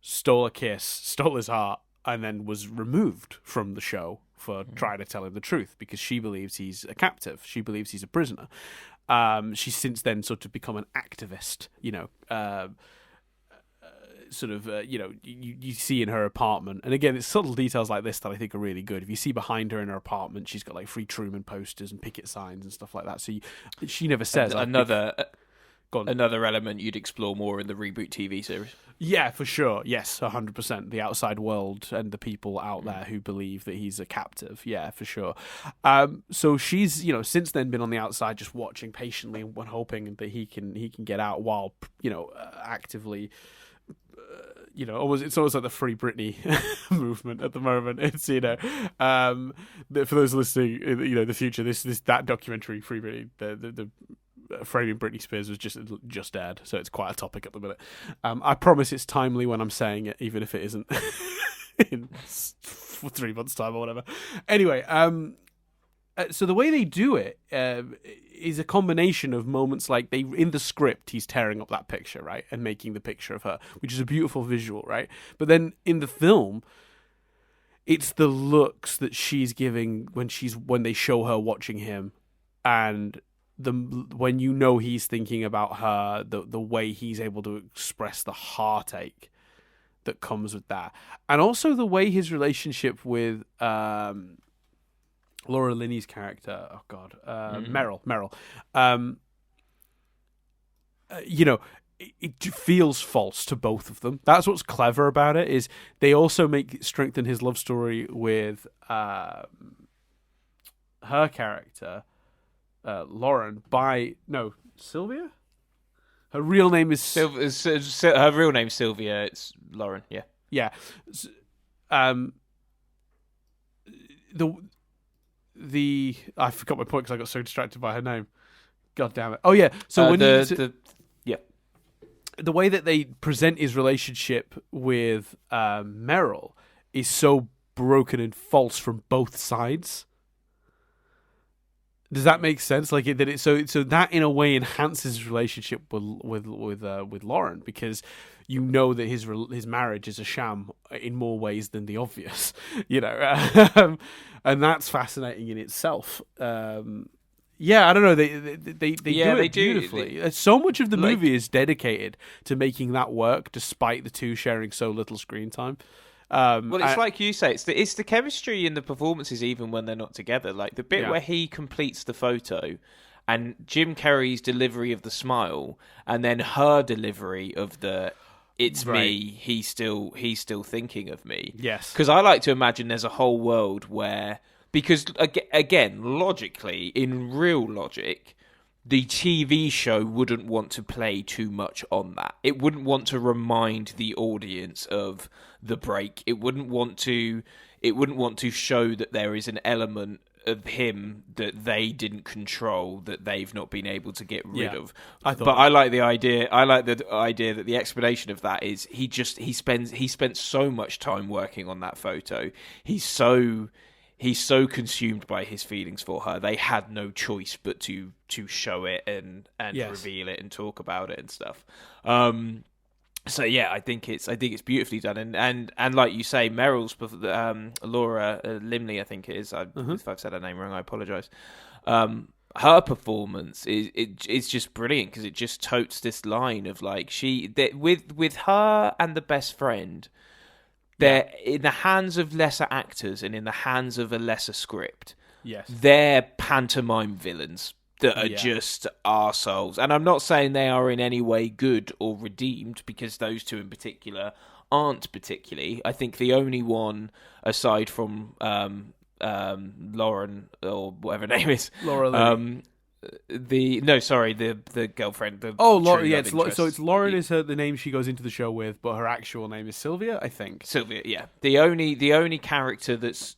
stole a kiss, stole his heart, and then was removed from the show for trying to tell him the truth because she believes he's a captive. She believes he's a prisoner. She's since then sort of become an activist, you see in her apartment. And again, it's subtle details like this that I think are really good. If you see behind her in her apartment, she's got free Truman posters and picket signs and stuff like that. So she never says another element you'd explore more in the reboot TV series. Yeah, for sure. Yes, 100%. The outside world and the people out there who believe that he's a captive. Yeah, for sure. So she's, since then been on the outside just watching patiently and hoping that he can get out while, actively... it's almost like the Free Britney movement at the moment. It's for those listening, the future. That documentary, Free Britney, the framing Britney Spears was just aired, so it's quite a topic at the minute. I promise it's timely when I'm saying it, even if it isn't in 3 months' time or whatever. Anyway, so the way they do it is a combination of moments in the script, he's tearing up that picture, right, and making the picture of her, which is a beautiful visual, right? But then in the film, it's the looks that she's giving when they show her watching him, and when he's thinking about her, the way he's able to express the heartache that comes with that, and also the way his relationship with Laura Linney's character, Meryl. It feels false to both of them. That's what's clever about it, is they also strengthen his love story with her character, Lauren, Sylvia? Her real name is her real name's Sylvia. It's Lauren, yeah. Yeah. Um. The I forgot my point because I got so distracted by her name. God damn it! Oh yeah. So when the way that they present his relationship with Meryl is so broken and false from both sides. Does that make sense? Like so that in a way enhances his relationship with Lauren, because you know that his marriage is a sham in more ways than the obvious, and that's fascinating in itself. Yeah, I don't know. They do it beautifully. So much of the movie is dedicated to making that work, despite the two sharing so little screen time. Well, it's like you say, it's the chemistry in the performances, even when they're not together. Like the bit where he completes the photo, and Jim Carrey's delivery of the smile, and then her delivery of the "It's me." He's still thinking of me. Yes, because I like to imagine there's a whole world where, because again, logically, in real logic, the TV show wouldn't want to play too much on that. It wouldn't want to remind the audience of the break. It wouldn't want to show that there is an element of him that they didn't control, that they've not been able to get rid of. But I like the idea. I like the idea that the explanation of that is he spent so much time working on that photo. He's so consumed by his feelings for her. They had no choice but to show it and reveal it and talk about it and stuff. So yeah, I think it's beautifully done, and like you say, Meryl's Laura Limley, I think it is. If I've said her name wrong, I apologise. Her performance is just brilliant, because it just totes this line of like with her and the best friend. They're in the hands of lesser actors and in the hands of a lesser script. Yes, they're pantomime villains that are just arseholes. And I'm not saying they are in any way good or redeemed, because those two in particular aren't particularly. I think the only one, aside from Lauren, or whatever her name is, Laura Lily. the girlfriend. Laura. Yeah, it's Lauren is the name she goes into the show with, but her actual name is Sylvia, I think. Sylvia, yeah. The only character that's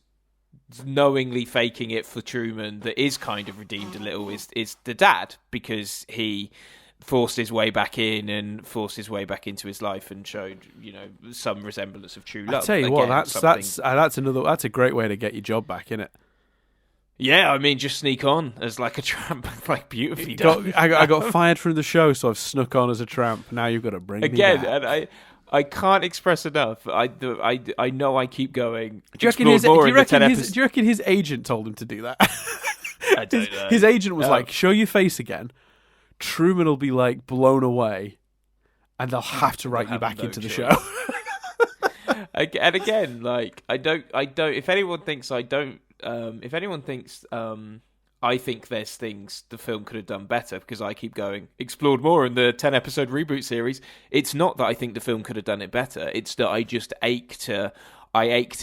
knowingly faking it for Truman that is kind of redeemed a little is the dad, because he forced his way back in and forced his way back into his life and showed some resemblance of true love. I tell you what, that's a great way to get your job back, isn't it? Yeah, I mean, just sneak on as like a tramp, like beautifully done. I got fired from the show, so I've snuck on as a tramp. Now you've got to bring me back. And I can't express enough. I know I keep going. Do you reckon his agent told him to do that? I don't know. His agent was like, "Show your face again." Truman will be like blown away, and they'll have to write you back into the show. And again, like I don't. If anyone thinks I don't. If anyone thinks I think there's things the film could have done better, because I keep going, explored more in the 10-episode reboot series, it's not that I think the film could have done it better. It's that I just ache to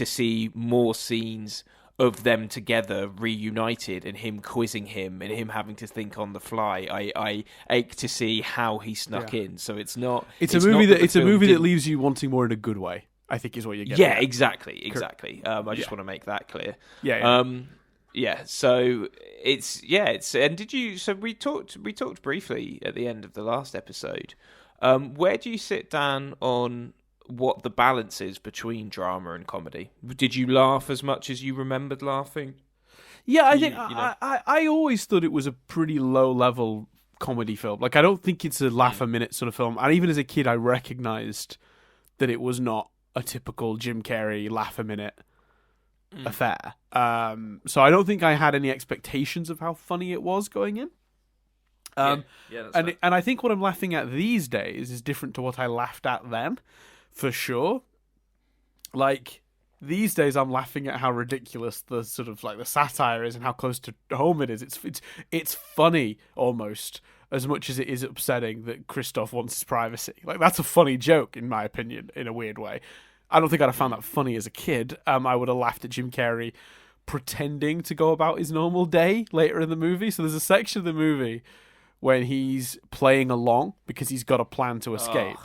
see more scenes of them together reunited, and him quizzing him and him having to think on the fly. I ache to see how he snuck in. So it's a movie that leaves you wanting more in a good way, I think, is what you're getting at. Exactly. I just want to make that clear. So and did you? So we talked briefly at the end of the last episode. Where do you sit down on what the balance is between drama and comedy? Did you laugh as much as you remembered laughing? Yeah, I think I always thought it was a pretty low level comedy film. Like, I don't think it's a laugh a minute sort of film. And even as a kid, I recognized that it was not a typical Jim Carrey laugh a minute affair. So I don't think I had any expectations of how funny it was going in. And I think what I'm laughing at these days is different to what I laughed at then, for sure. Like, these days I'm laughing at how ridiculous the sort of like the satire is and how close to home it is. It's funny almost as much as it is upsetting that Christoph wants his privacy. Like, that's a funny joke in my opinion, in a weird way. I don't think I'd have found that funny as a kid. I would have laughed at Jim Carrey pretending to go about his normal day later in the movie. So there's a section of the movie when he's playing along because he's got a plan to escape.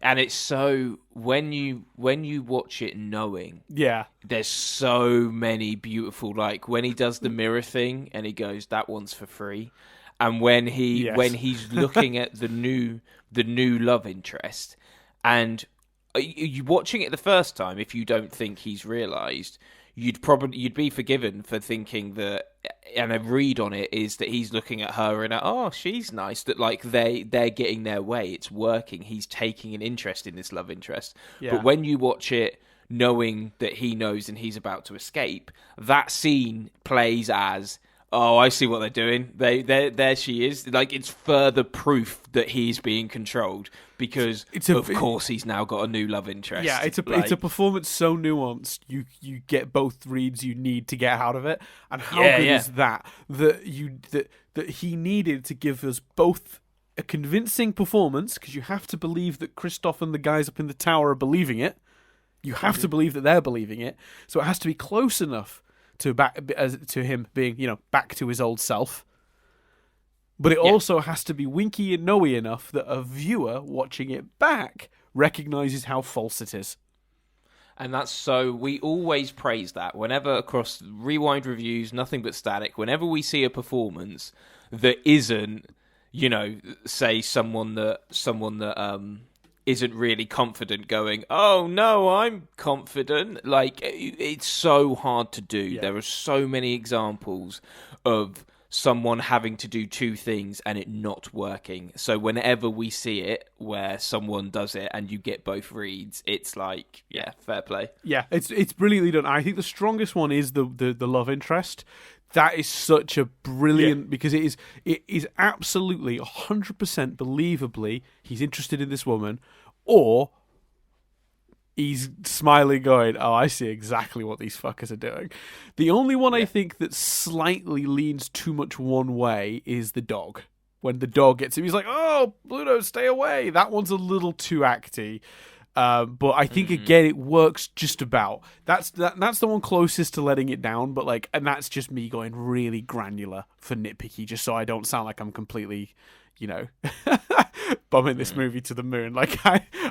And it's so when you watch it knowing Yeah. there's so many beautiful, like when he does the mirror thing and he goes, that one's for free. And when he's looking at the new love interest, and you watching it the first time, if you don't think he's realised, you'd be forgiven for thinking that. And a read on it is that he's looking at her and she's nice. That like they're getting their way. It's working. He's taking an interest in this love interest. Yeah. But when you watch it knowing that he knows and he's about to escape, that scene plays as, oh, I see what they're doing. There she is. Like, it's further proof that he's being controlled because, of course, he's now got a new love interest. Yeah, it's a performance so nuanced. You get both reads you need to get out of it, and how good is that he needed to give us both a convincing performance, because you have to believe that Christoph and the guys up in the tower are believing it. You have to believe that they're believing it, so it has to be close enough to him being, back to his old self. But it also has to be winky and knowy enough that a viewer watching it back recognises how false it is. And we always praise that whenever across Rewind reviews, Nothing But Static, whenever we see a performance that isn't, say someone that isn't really confident going, oh no, I'm confident. Like, it's so hard to do. Yeah. There are so many examples of someone having to do two things and it not working. So whenever we see it where someone does it and you get both reads, it's like, fair play. Yeah, it's brilliantly done. I think the strongest one is the love interest. That is such a brilliant, because it is absolutely 100% believably he's interested in this woman, or he's smiling going, oh, I see exactly what these fuckers are doing. The only one I think that slightly leans too much one way is the dog. When the dog gets him, he's like, oh, Pluto, stay away. That one's a little too acty. But I think again it works just about. That's the one closest to letting it down. But and that's just me going really granular for nitpicky, just so I don't sound like I'm completely, bumming this movie to the moon.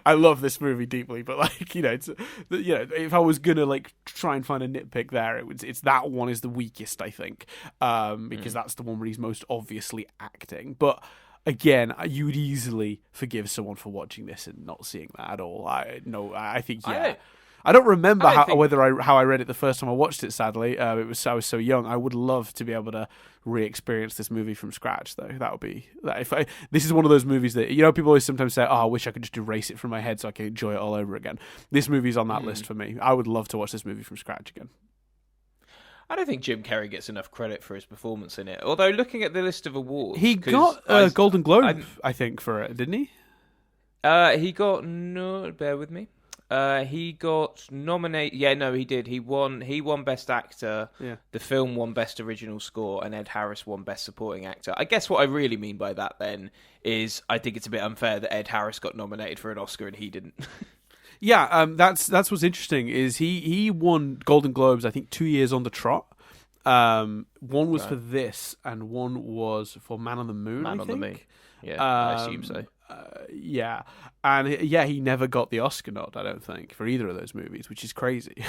I love this movie deeply, but it's if I was gonna try and find a nitpick there, it's that one is the weakest, I think, because that's the one where he's most obviously acting, but. Again, you would easily forgive someone for watching this and not seeing that at all. I think I don't remember how I read it the first time I watched it. Sadly, I was so young. I would love to be able to re-experience this movie from scratch, though. That would be that. This is one of those movies that people always sometimes say, "Oh, I wish I could just erase it from my head so I could enjoy it all over again." This movie's on that list for me. I would love to watch this movie from scratch again. I don't think Jim Carrey gets enough credit for his performance in it. Although, looking at the list of awards... He got a Golden Globe, I think, for it, didn't he? He got... No, bear with me. He got nominated... Yeah, no, he did. He won Best Actor. Yeah. The film won Best Original Score, and Ed Harris won Best Supporting Actor. I guess what I really mean by that, then, is I think it's a bit unfair that Ed Harris got nominated for an Oscar and he didn't. Yeah, that's what's interesting is he won Golden Globes, I think, 2 years on the trot. One was for this, and one was for Man on the Moon. Man on the Moon. Yeah, I assume so. Yeah, and he never got the Oscar nod, I don't think, for either of those movies, which is crazy.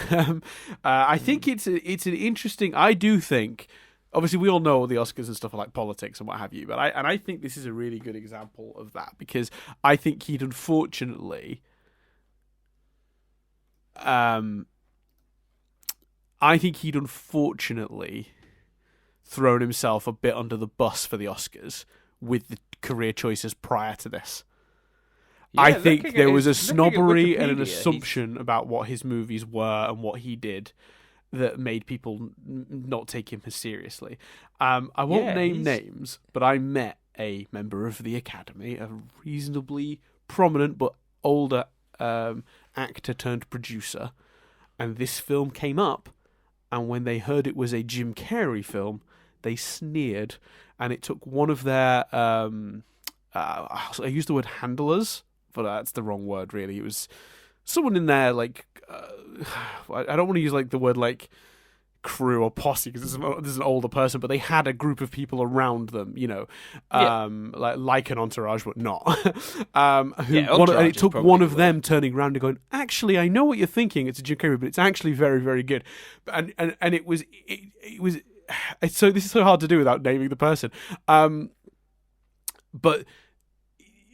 I think it's an interesting. I do think. Obviously, we all know the Oscars and stuff are like politics and what have you, but I think this is a really good example of that, because I think he'd unfortunately. I think he'd unfortunately thrown himself a bit under the bus for the Oscars with the career choices prior to this. Yeah, I think there was a snobbery and an assumption about what his movies were and what he did that made people not take him as seriously. I won't name names, but I met a member of the Academy, a reasonably prominent but older actor turned producer, and this film came up, and when they heard it was a Jim Carrey film, they sneered, and it took one of their I used the word handlers, but that's the wrong word really. It was someone in there I don't want to use the word crew or posse because there's an older person, but they had a group of people around them, like an entourage, but not. And it took one of them turning around and going, "Actually, I know what you're thinking. It's a Jim Carrey, but it's actually very, very good." And it was. So this is so hard to do without naming the person. But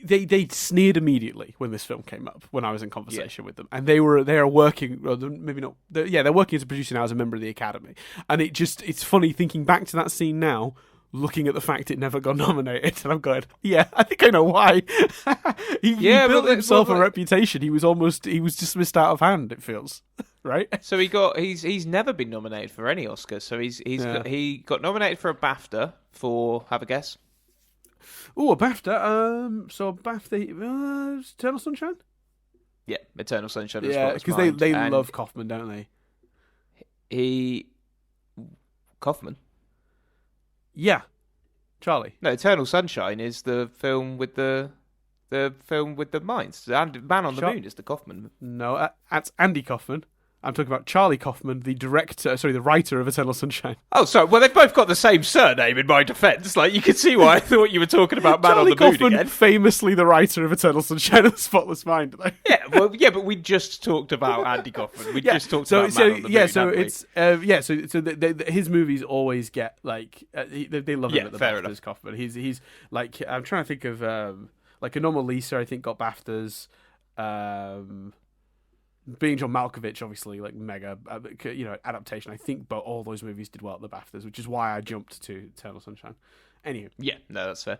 they sneered immediately when this film came up when I was in conversation with them, and they are working, well, maybe not, they're working as a producer now as a member of the Academy, and it's funny thinking back to that scene now, looking at the fact it never got nominated, and I'm going, yeah, I think I know why. he built himself a reputation. He was dismissed out of hand. It feels. Right, so he's never been nominated for any Oscars. So he got nominated for a BAFTA for, have a guess. Oh, a BAFTA. So a BAFTA, Eternal Sunshine. Yeah, Eternal Sunshine. Yeah, because they love Kaufman, don't they? Kaufman. Yeah, Charlie. No, Eternal Sunshine is the film with the mines. And Man on the Moon is the Kaufman. No, that's Andy Kaufman. I'm talking about Charlie Kaufman, the writer of Eternal Sunshine. Oh, sorry. Well, they've both got the same surname in my defence. Like, you can see why I thought you were talking about Man on the Moon again. Charlie Kaufman, famously the writer of Eternal Sunshine of the Spotless Mind. But we just talked about Andy Kaufman. We just talked about Man on the Moon. His movies always get, like, they love him at the BAFTAs, Kaufman. He's like, I'm trying to think of, like, Anomalisa, I think, got BAFTAs. Being John Malkovich, obviously, like mega, adaptation. I think, but all those movies did well at the BAFTAs, which is why I jumped to Eternal Sunshine. Anyway, yeah, no, that's fair.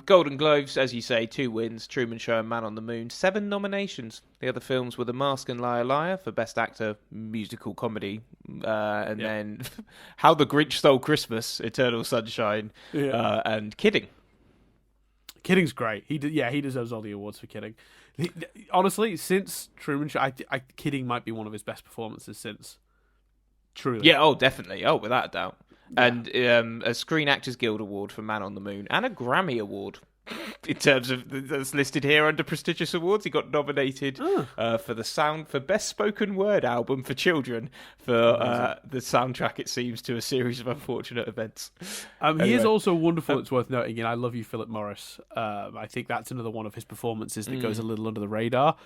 Golden Globes, as you say, 2 wins: Truman Show and Man on the Moon. 7 nominations. The other films were The Mask and Liar Liar for Best Actor, Musical Comedy, then How the Grinch Stole Christmas, Eternal Sunshine, and Kidding. Kidding's great. He deserves all the awards for Kidding. Honestly, since Truman Show, Kidding might be one of his best performances since. Truly. Yeah, definitely. Without a doubt. Yeah. And a Screen Actors Guild Award for Man on the Moon and a Grammy Award. In terms of that's listed here under prestigious awards, he got nominated for Best Spoken Word Album for Children for the soundtrack, it seems, to a series of unfortunate events. Anyway. He is also wonderful. It's worth noting, and I love you, Philip Morris. I think that's another one of his performances that goes a little under the radar.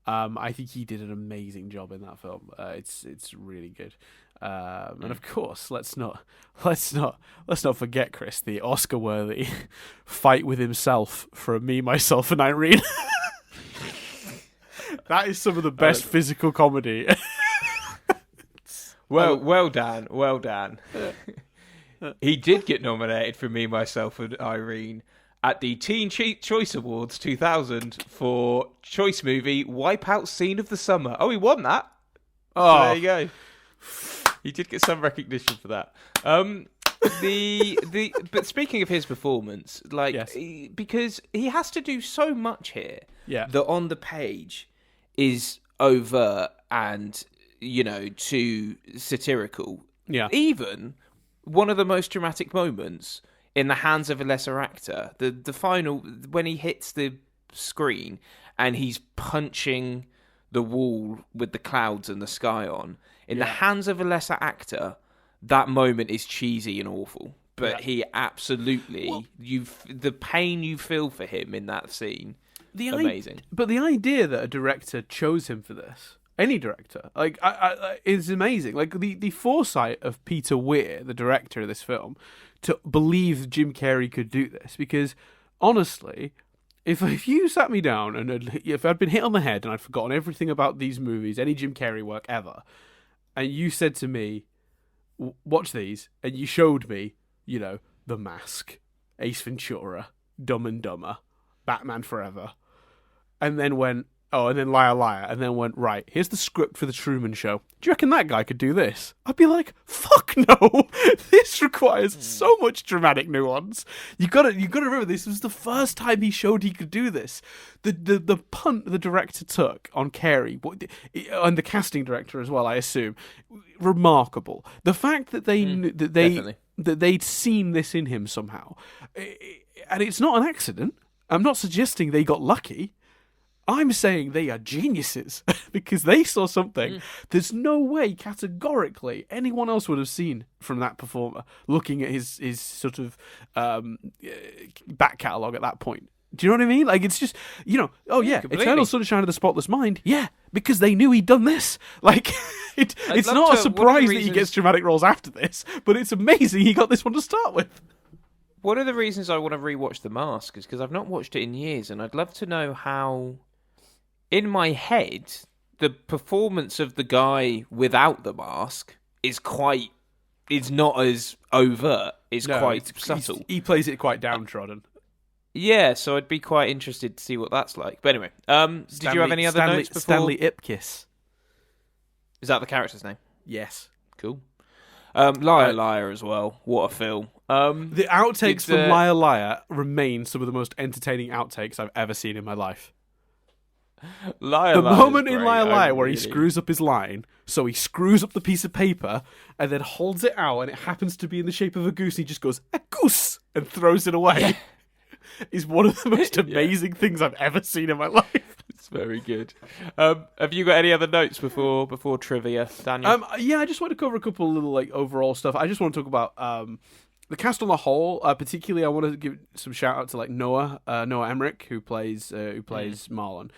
I think he did an amazing job in that film. It's really good. And of course, let's not forget, Chris, the Oscar-worthy fight with himself for Me, Myself, and Irene. That is some of the best physical comedy. Well done. He did get nominated for Me, Myself, and Irene at the Teen Choice Awards 2000 for Choice Movie Wipeout Scene of the Summer. Oh, he won that. Oh, so there you go. He did get some recognition for that. But speaking of his performance, because he has to do so much here, that on the page is overt and too satirical. Yeah, even one of the most dramatic moments in the hands of a lesser actor, the final when he hits the screen and he's punching the wall with the clouds and the sky on. In the hands of a lesser actor, that moment is cheesy and awful. But he absolutely, the pain you feel for him in that scene, amazing. But the idea that a director chose him for this, any director, is amazing. Like the foresight of Peter Weir, the director of this film, to believe Jim Carrey could do this. Because honestly, if you sat me down and if I'd been hit on the head and I'd forgotten everything about these movies, any Jim Carrey work ever, and you said to me, watch these, and you showed me, The Mask, Ace Ventura, Dumb and Dumber, Batman Forever, and then went, and then Liar Liar, and then went, right, here's the script for The Truman Show. Do you reckon that guy could do this? I'd be like, fuck no! This requires so much dramatic nuance. You gotta remember, this was the first time he showed he could do this. The punt the director took on Carey, and the casting director as well, I assume, remarkable. The fact that they knew, that they'd seen this in him somehow, and it's not an accident. I'm not suggesting they got lucky. I'm saying they are geniuses because they saw something there's no way categorically anyone else would have seen from that performer looking at his sort of back catalogue at that point. Do you know what I mean? Like, it's just, oh yeah, completely. Eternal Sunshine of the Spotless Mind, yeah, because they knew he'd done this. Like, it's not a surprise that he gets dramatic roles after this, but it's amazing he got this one to start with. One of the reasons I want to rewatch The Mask is because I've not watched it in years, and I'd love to know how, in my head, the performance of the guy without the mask is not as overt. It's quite subtle. He plays it quite downtrodden. Yeah, so I'd be quite interested to see what that's like. But anyway, did you have any other notes before? Stanley Ipkiss. Is that the character's name? Yes. Cool. Liar Liar as well. What a film. The outtakes from Liar Liar remain some of the most entertaining outtakes I've ever seen in my life. The moment in Liar Liar where he screws up his line, so he screws up the piece of paper and then holds it out and it happens to be in the shape of a goose, and he just goes, "A goose!" and throws it away, is one of the most amazing things I've ever seen in my life. It's very good. Have you got any other notes before trivia, Daniel? I just want to cover a couple of little overall stuff. I just want to talk about the cast on the whole. Particularly, I want to give some shout out to Noah Emmerich, who plays Marlon.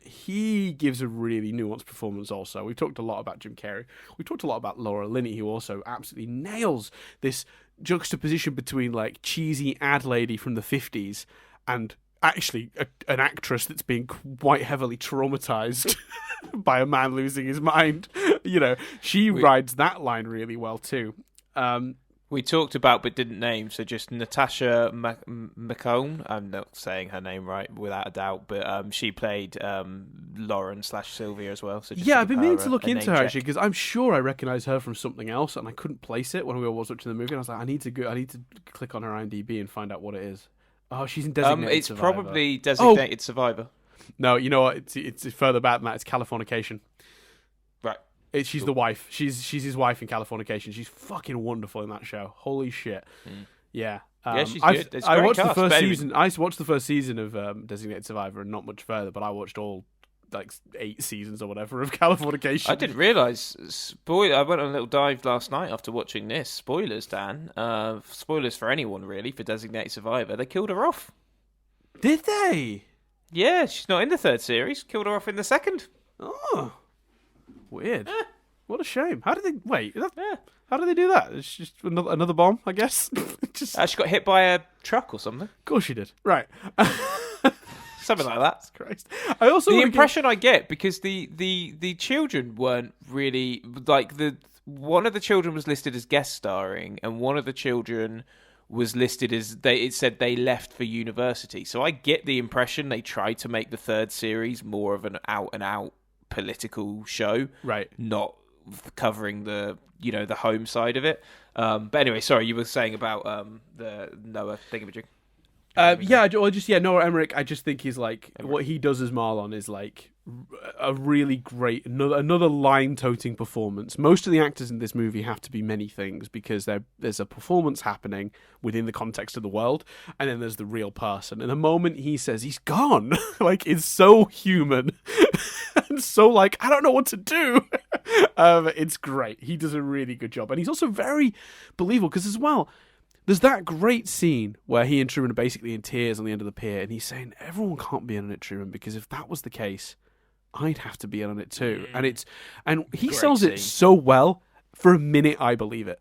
He gives a really nuanced performance. Also, we've talked a lot about Jim Carrey. We talked a lot about Laura Linney, who also absolutely nails this juxtaposition between cheesy ad lady from the 50s and actually an actress that's being quite heavily traumatized by a man losing his mind. She rides that line really well too. We talked about but didn't name, so just Natasha McCone. I'm not saying her name right without a doubt, but she played Lauren/Sylvia as well. So I've been meaning to look into her actually, because I'm sure I recognise her from something else, and I couldn't place it when we were watching the movie. And I was like, I need to click on her IMDb and find out what it is. Oh, she's in Designated Survivor. It's probably Designated Survivor. No, you know what? It's further back than that. It's Californication. Right. She's cool. The wife. She's his wife in Californication. She's fucking wonderful in that show. Holy shit. Yeah. She's good. It's I watched cast, the first season. I watched the first season of Designated Survivor and not much further, but I watched all 8 seasons or whatever of Californication. I didn't realise. I went on a little dive last night after watching this. Spoilers, Dan. Spoilers for anyone really for Designated Survivor. They killed her off. Did they? Yeah, she's not in the third series. Killed her off in the second. Oh, weird. What a shame. How did they wait? How did they do that? It's just another bomb, I guess. She got hit by a truck or something. Of course she did. Right. Something like that. Christ. I also the impression I get, because the children weren't really one of the children was listed as guest starring, and one of the children was listed as it said they left for university. So I get the impression they tried to make the third series more of an out and out political show, right? Not covering the home side of it. But anyway, sorry, you were saying about the Noah thingamajig. Noah Emmerich. I just think he's what he does as Marlon is a really great another line-toting performance. Most of the actors in this movie have to be many things because there's a performance happening within the context of the world, and then there's the real person. And the moment he says he's gone, it's so human and so I don't know what to do. It's great. He does a really good job, and he's also very believable because as well. There's that great scene where he and Truman are basically in tears on the end of the pier, and he's saying, everyone can't be in on it, Truman, because if that was the case, I'd have to be in on it too. And he sells it so well, for a minute I believe it.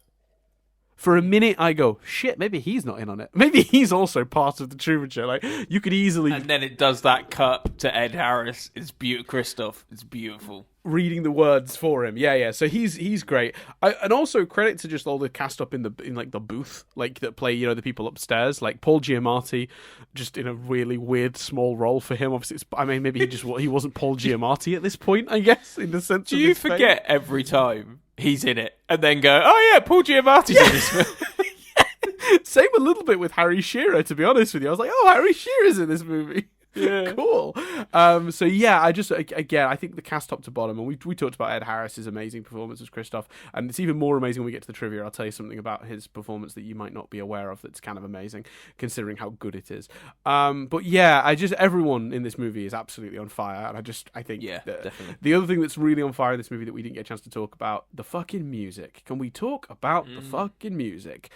For a minute I go, shit, maybe he's not in on it. Maybe he's also part of the Truman Show. You could easily... And then it does that cut to Ed Harris. It's beautiful. Christoph, it's beautiful. Reading the words for him, yeah. So he's great, and also credit to just all the cast up in the booth, that play the people upstairs, Paul Giamatti, just in a really weird small role for him. Obviously, maybe he wasn't Paul Giamatti at this point, I guess, in the sense. Do you forget every time he's in it, and then go, oh yeah, Paul Giamatti's in this film? Same a little bit with Harry Shearer, to be honest with you. I was like, oh, Harry Shearer's in this movie. Yeah. Cool. So yeah, I think the cast top to bottom, and we talked about Ed Harris's amazing performance as Christoph, and it's even more amazing when we get to the trivia. I'll tell you something about his performance that you might not be aware of that's kind of amazing, considering how good it is. But yeah, everyone in this movie is absolutely on fire, and I think definitely. The other thing that's really on fire in this movie that we didn't get a chance to talk about, the fucking music. Can we talk about the fucking music?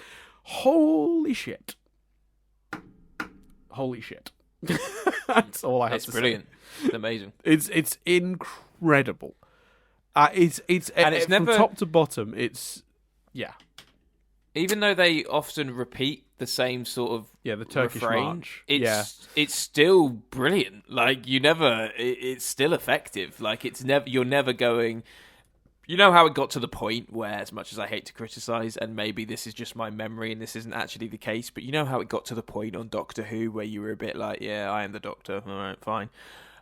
Holy shit. Holy shit. That's all I have to say. It's brilliant. It's amazing. It's incredible. It's from top to bottom. It's Even though they often repeat the same sort of the Turkish refrain, march. It's still brilliant. Like it's still effective. Like you're never going. You know how it got to the point where, as much as I hate to criticize, and maybe this is just my memory and this isn't actually the case, but you know how it got to the point on Doctor Who where you were a bit like, yeah, I am the Doctor, all right, fine.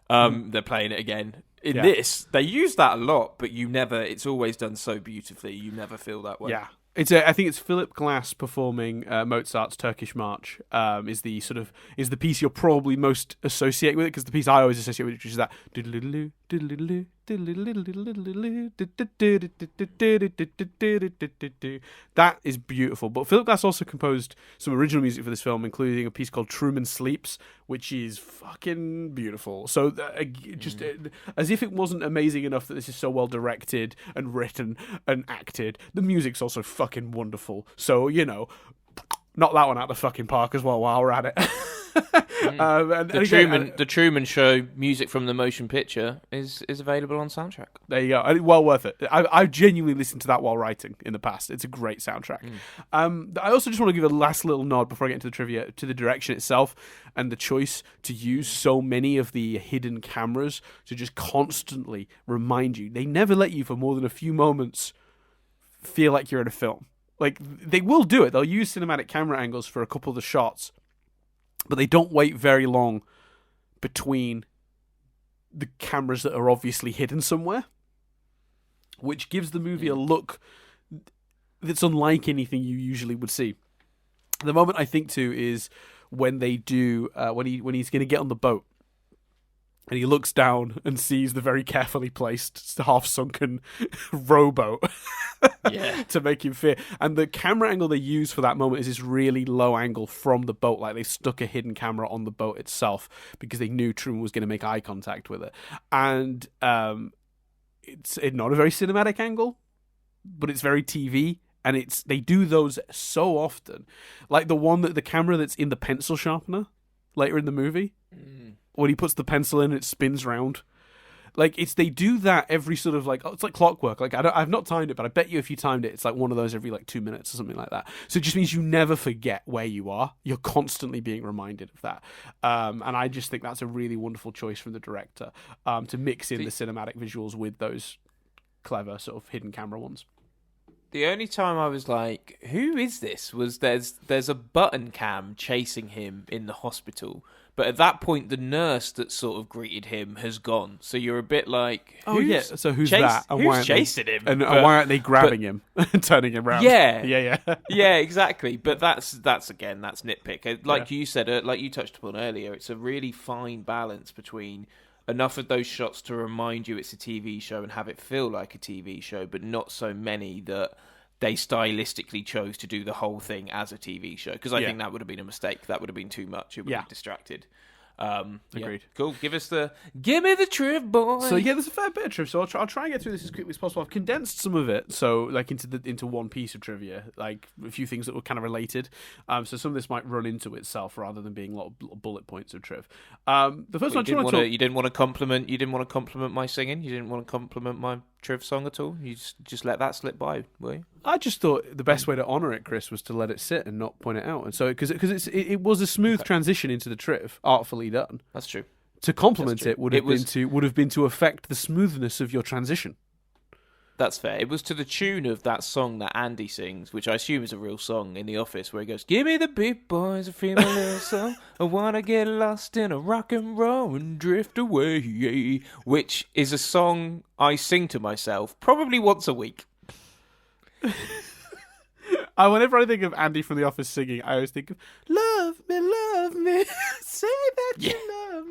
They're playing it again. In this, they use that a lot, but it's always done so beautifully, you never feel that way. Yeah. I think it's Philip Glass performing Mozart's Turkish March. Is the piece you're probably most associated with it, because the piece I always associate with it, which is that that is beautiful. But Philip Glass also composed some original music for this film, including a piece called Truman Sleeps, which is fucking beautiful. So as if it wasn't amazing enough that this is so well directed and written and acted, the music's also fucking wonderful. So, knock that one out of the fucking park as well while we're at it. The Truman Show music from the motion picture is available on soundtrack. There you go. Well worth it. I've genuinely listened to that while writing in the past. It's a great soundtrack. I also just want to give a last little nod before I get into the trivia to the direction itself and the choice to use so many of the hidden cameras to just constantly remind you. They never let you for more than a few moments feel like you're in a film. Like, they will do it. They'll use cinematic camera angles for a couple of the shots, but they don't wait very long between the cameras that are obviously hidden somewhere, which gives the movie a look that's unlike anything you usually would see. The moment I think to is when they do when he's going to get on the boat, and he looks down and sees the very carefully placed, half-sunken rowboat to make him fear. And the camera angle they use for that moment is this really low angle from the boat, like they stuck a hidden camera on the boat itself because they knew Truman was going to make eye contact with it. And it's not a very cinematic angle, but it's very TV. And they do those so often. Like the camera that's in the pencil sharpener later in the movie. When he puts the pencil in, it spins round. Like, they do that every sort of it's like clockwork. Like, I've not timed it, but I bet you if you timed it, it's like one of those every 2 minutes or something like that. So it just means you never forget where you are. You're constantly being reminded of that. And I just think that's a really wonderful choice from the director to mix in the cinematic visuals with those clever sort of hidden camera ones. The only time I was like, who is this? Was there's a button cam chasing him in the hospital. But at that point, the nurse that sort of greeted him has gone. So you're a bit like, so who's that? And who's chasing him? And why aren't they grabbing him and turning him around? Yeah. Yeah, exactly. But that's nitpick. Like you said, like you touched upon earlier, it's a really fine balance between enough of those shots to remind you it's a TV show and have it feel like a TV show, but not so many that they stylistically chose to do the whole thing as a TV show, because I think that would have been a mistake. That would have been too much. It would have distracted. Agreed. Cool. Give me the triv, boy. So there's a fair bit of trivia. So I'll try and get through this as quickly as possible. I've condensed some of it, so into one piece of trivia, like a few things that were kind of related. So some of this might run into itself rather than being a lot of bullet points of triv. The first one you didn't want to compliment my singing. You didn't want to compliment my triv song at all. You just let that slip by, were you? I just thought the best way to honour it, Chris, was to let it sit and not point it out. And so because it was a smooth transition into the triv, artfully done. That's true. To compliment it would have been to affect the smoothness of your transition. That's fair. It was to the tune of that song that Andy sings, which I assume is a real song in The Office, where he goes, "Give me the big boys, I feel my little soul. I wanna get lost in a rock and roll and drift away," which is a song I sing to myself probably once a week. Whenever I think of Andy from The Office singing, I always think of "Love me, say that you love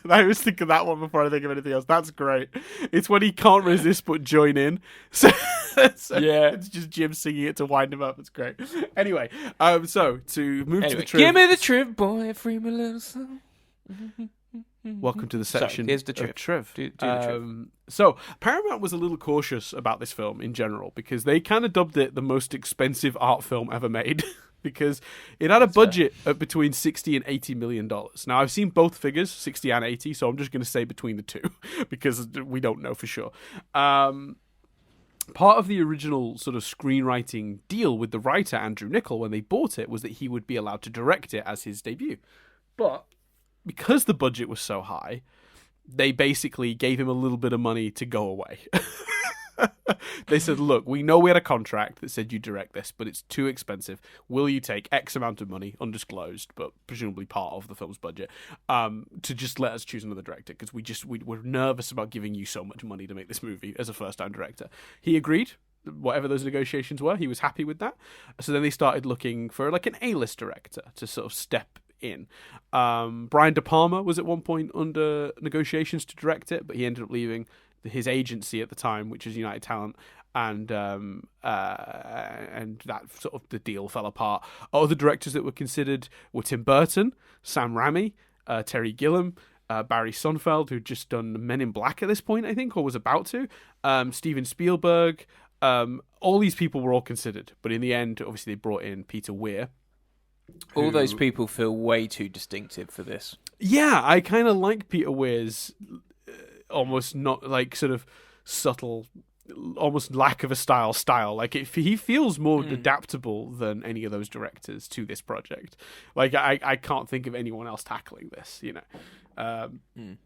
I always think of that one before I think of anything else. That's great. It's when he can't resist but join in. So Yeah. it's just Jim singing it to wind him up. It's great. Anyway, so to move to the Give me the Triv, boy, free my little son. Welcome to the section here's the of Triv. Triv. Do the Triv. So Paramount was a little cautious about this film in general because they kind of dubbed it the most expensive art film ever made because it had a budget of between 60 and 80 million dollars. Now I've seen both figures, 60 and 80, so I'm just going to say between the two because we don't know for sure. Part of the original sort of screenwriting deal with the writer Andrew Niccol when they bought it was that he would be allowed to direct it as his debut. But because the budget was so high, they basically gave him a little bit of money to go away. They said, look, we know we had a contract that said you direct this, but it's too expensive. Will you take X amount of money, undisclosed, but presumably part of the film's budget, to just let us choose another director? Because we're nervous about giving you so much money to make this movie as a first-time director. He agreed. Whatever those negotiations were, he was happy with that. So then they started looking for like an A-list director to sort of step in. Brian De Palma was at one point under negotiations to direct it, but he ended up leaving his agency at the time, which is United Talent, and that sort of the deal fell apart. Other directors that were considered were Tim Burton, Sam Raimi, Terry Gilliam, Barry Sonfeld, who'd just done Men in Black at this point, I think, or was about to, Steven Spielberg. All these people were all considered, but in the end, obviously, they brought in Peter Weir. All those people feel way too distinctive for this. Yeah, I kind of like Peter Weir's almost not like sort of subtle, almost lack of a style. Like he feels more adaptable than any of those directors to this project. Like I can't think of anyone else tackling this, you know. And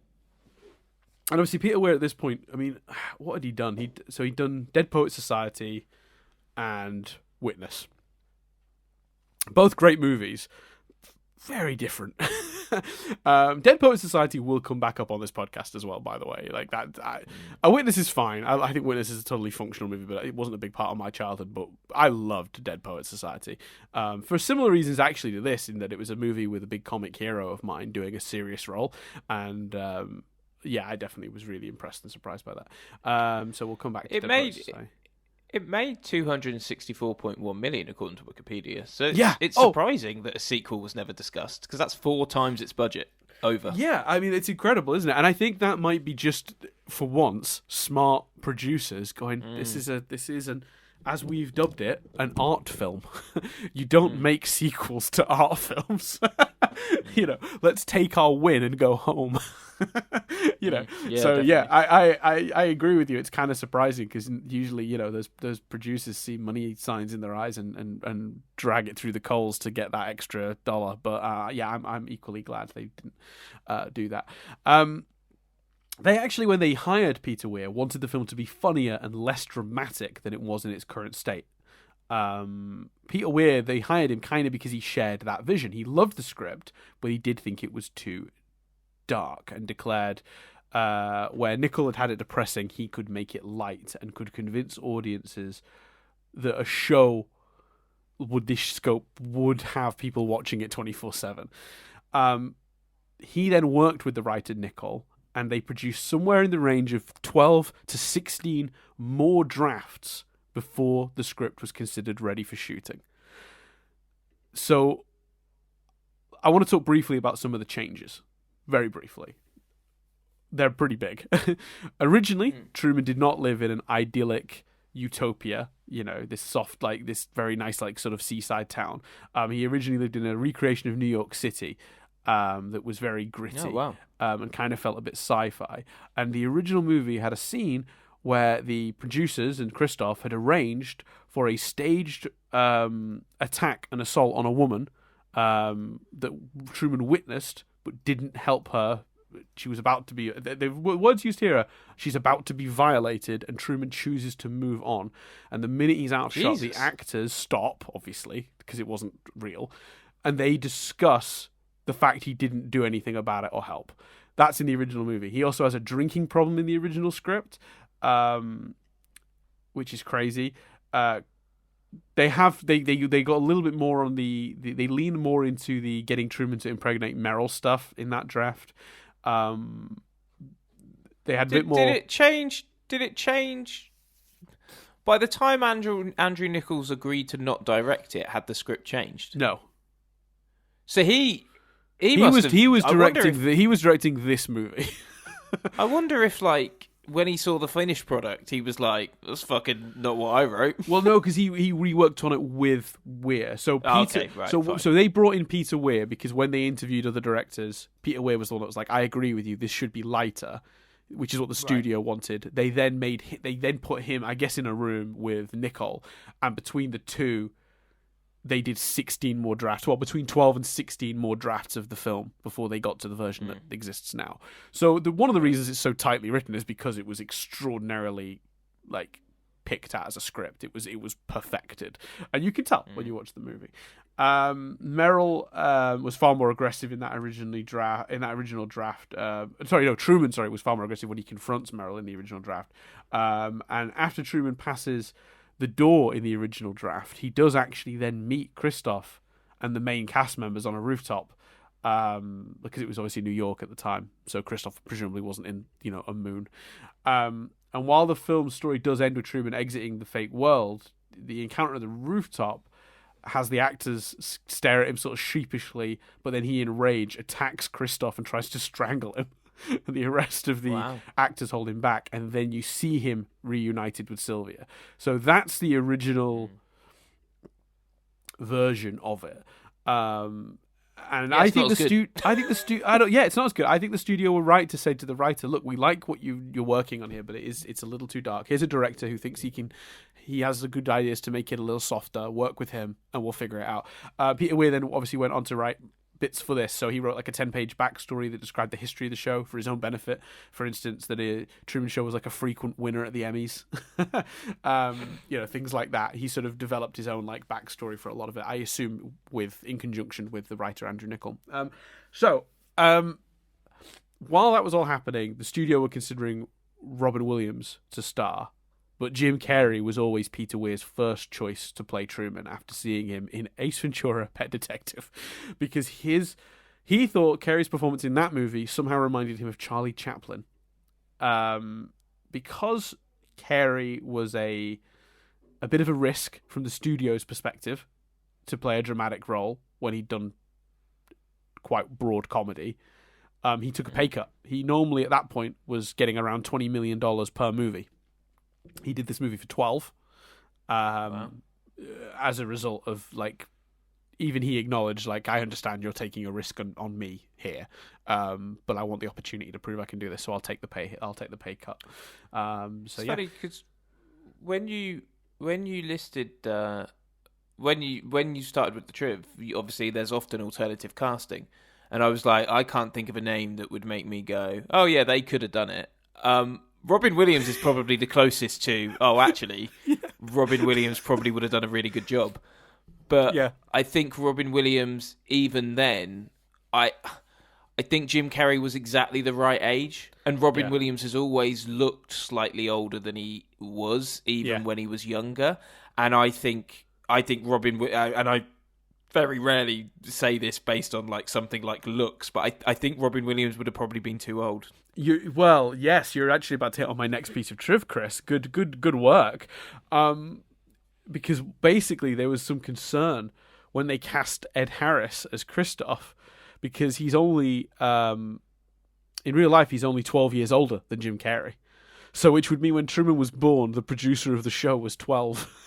obviously Peter Weir at this point, I mean, what had he done? He'd done Dead Poets Society and Witness. Both great movies, very different. Dead Poets Society will come back up on this podcast as well, by the way. Like that, A Witness is fine. I think Witness is a totally functional movie, but it wasn't a big part of my childhood. But I loved Dead Poets Society for similar reasons, actually, to this, in that it was a movie with a big comic hero of mine doing a serious role, and yeah, I definitely was really impressed and surprised by that. So we'll come back to Dead Poets Society. It made 264.1 million according to Wikipedia. So it's Oh. surprising that a sequel was never discussed because that's 4 times its budget over. Yeah, I mean, it's incredible, isn't it? And I think that might be just, for once, smart producers going, this is an, as we've dubbed it, an art film. You don't make sequels to art films. You know, let's take our win and go home. You know, definitely. yeah, I agree with you. It's kind of surprising because usually, you know, those producers see money signs in their eyes and drag it through the coals to get that extra dollar. But yeah, I'm equally glad they didn't do that. They actually, when they hired Peter Weir, wanted the film to be funnier and less dramatic than it was in its current state. Peter Weir, they hired him kind of because he shared that vision. He loved the script, but he did think it was too dark, and declared where Niccol had it depressing, he could make it light and could convince audiences that a show with this scope would have people watching it 24/7. He then worked with the writer Niccol, and they produced somewhere in the range of 12 to 16 more drafts before the script was considered ready for shooting. So I want to talk briefly about some of the changes. Very briefly. They're pretty big. Originally, Truman did not live in an idyllic utopia, you know, this soft, like, this very nice, like, sort of seaside town. He originally lived in a recreation of New York City that was very gritty and kind of felt a bit sci-fi. And the original movie had a scene where the producers and Christoph had arranged for a staged attack and assault on a woman that Truman witnessed but didn't help her. She was about to be... The words used here are, she's about to be violated, and Truman chooses to move on. And the minute he's outshot, the actors stop, obviously, because it wasn't real, and they discuss the fact he didn't do anything about it or help. That's in the original movie. He also has a drinking problem in the original script, which is crazy. they got a little bit more on they lean more into the getting Truman to impregnate Meryl stuff in that draft. They had a bit more. Did it change? Did it change? By the time Andrew Nichols agreed to not direct it, had the script changed? No. So he was directing this movie. I wonder if, like, when he saw the finished product, he was like, "That's fucking not what I wrote." Well, no, because he reworked on it with Weir. So Peter, so they brought in Peter Weir because when they interviewed other directors, Peter Weir was the one that was like, "I agree with you. This should be lighter," which is what the studio wanted. They then put him, I guess, in a room with Nicole, and between the two, they did 16 more drafts. Well, between 12 and 16 more drafts of the film before they got to the version that exists now. So one of the reasons it's so tightly written is because it was extraordinarily, like, picked at as a script. It was perfected, and you can tell when you watch the movie. Meryl was far more aggressive in that original draft. Truman was far more aggressive when he confronts Meryl in the original draft. And after Truman passes the door in the original draft, he does actually then meet Christoph and the main cast members on a rooftop, because it was obviously New York at the time, so Christoph presumably wasn't in a moon. And while the film's story does end with Truman exiting the fake world, the encounter at the rooftop has the actors stare at him sort of sheepishly, but then he in rage attacks Christoph and tries to strangle him. And the rest of the actors hold him back, and then you see him reunited with Sylvia. So that's the original version of it. And I think it's not as good. I think the studio were right to say to the writer, "Look, we like what you're working on here, but it's a little too dark. Here's a director who thinks he has the good ideas to make it a little softer. Work with him, and we'll figure it out." Peter Weir then obviously went on to write bits for this, so he wrote like a 10-page backstory that described the history of the show for his own benefit. For instance, that Truman Show was like a frequent winner at the Emmys. Things like that. He sort of developed his own like backstory for a lot of it, I assume in conjunction with the writer Andrew Niccol. While that was all happening, the studio were considering Robin Williams to star, but Jim Carrey was always Peter Weir's first choice to play Truman after seeing him in Ace Ventura: Pet Detective, because he thought Carrey's performance in that movie somehow reminded him of Charlie Chaplin. Because Carrey was a bit of a risk from the studio's perspective to play a dramatic role when he'd done quite broad comedy, he took a pay cut. He normally at that point was getting around $20 million per movie. He did this movie for 12. As a result of, like, even he acknowledged, like, I understand you're taking a risk on me here, but I want the opportunity to prove I can do this, so I'll take the pay cut. It's funny because when you listed when you started with the trip, obviously there's often alternative casting, and I was like, I can't think of a name that would make me go, oh yeah, they could have done it. Robin Williams is probably the closest to, Robin Williams probably would have done a really good job. But I think Robin Williams, even then, I think Jim Carrey was exactly the right age. And Robin Williams has always looked slightly older than he was, even when he was younger. And I think Robin, and I very rarely say this based on like something like looks, but I think Robin Williams would have probably been too old. Yes, you're actually about to hit on my next piece of triv, Chris. Good work. Because basically there was some concern when they cast Ed Harris as Christoph, because he's only in real life he's only 12 years older than Jim Carrey. So which would mean when Truman was born, the producer of the show was 12.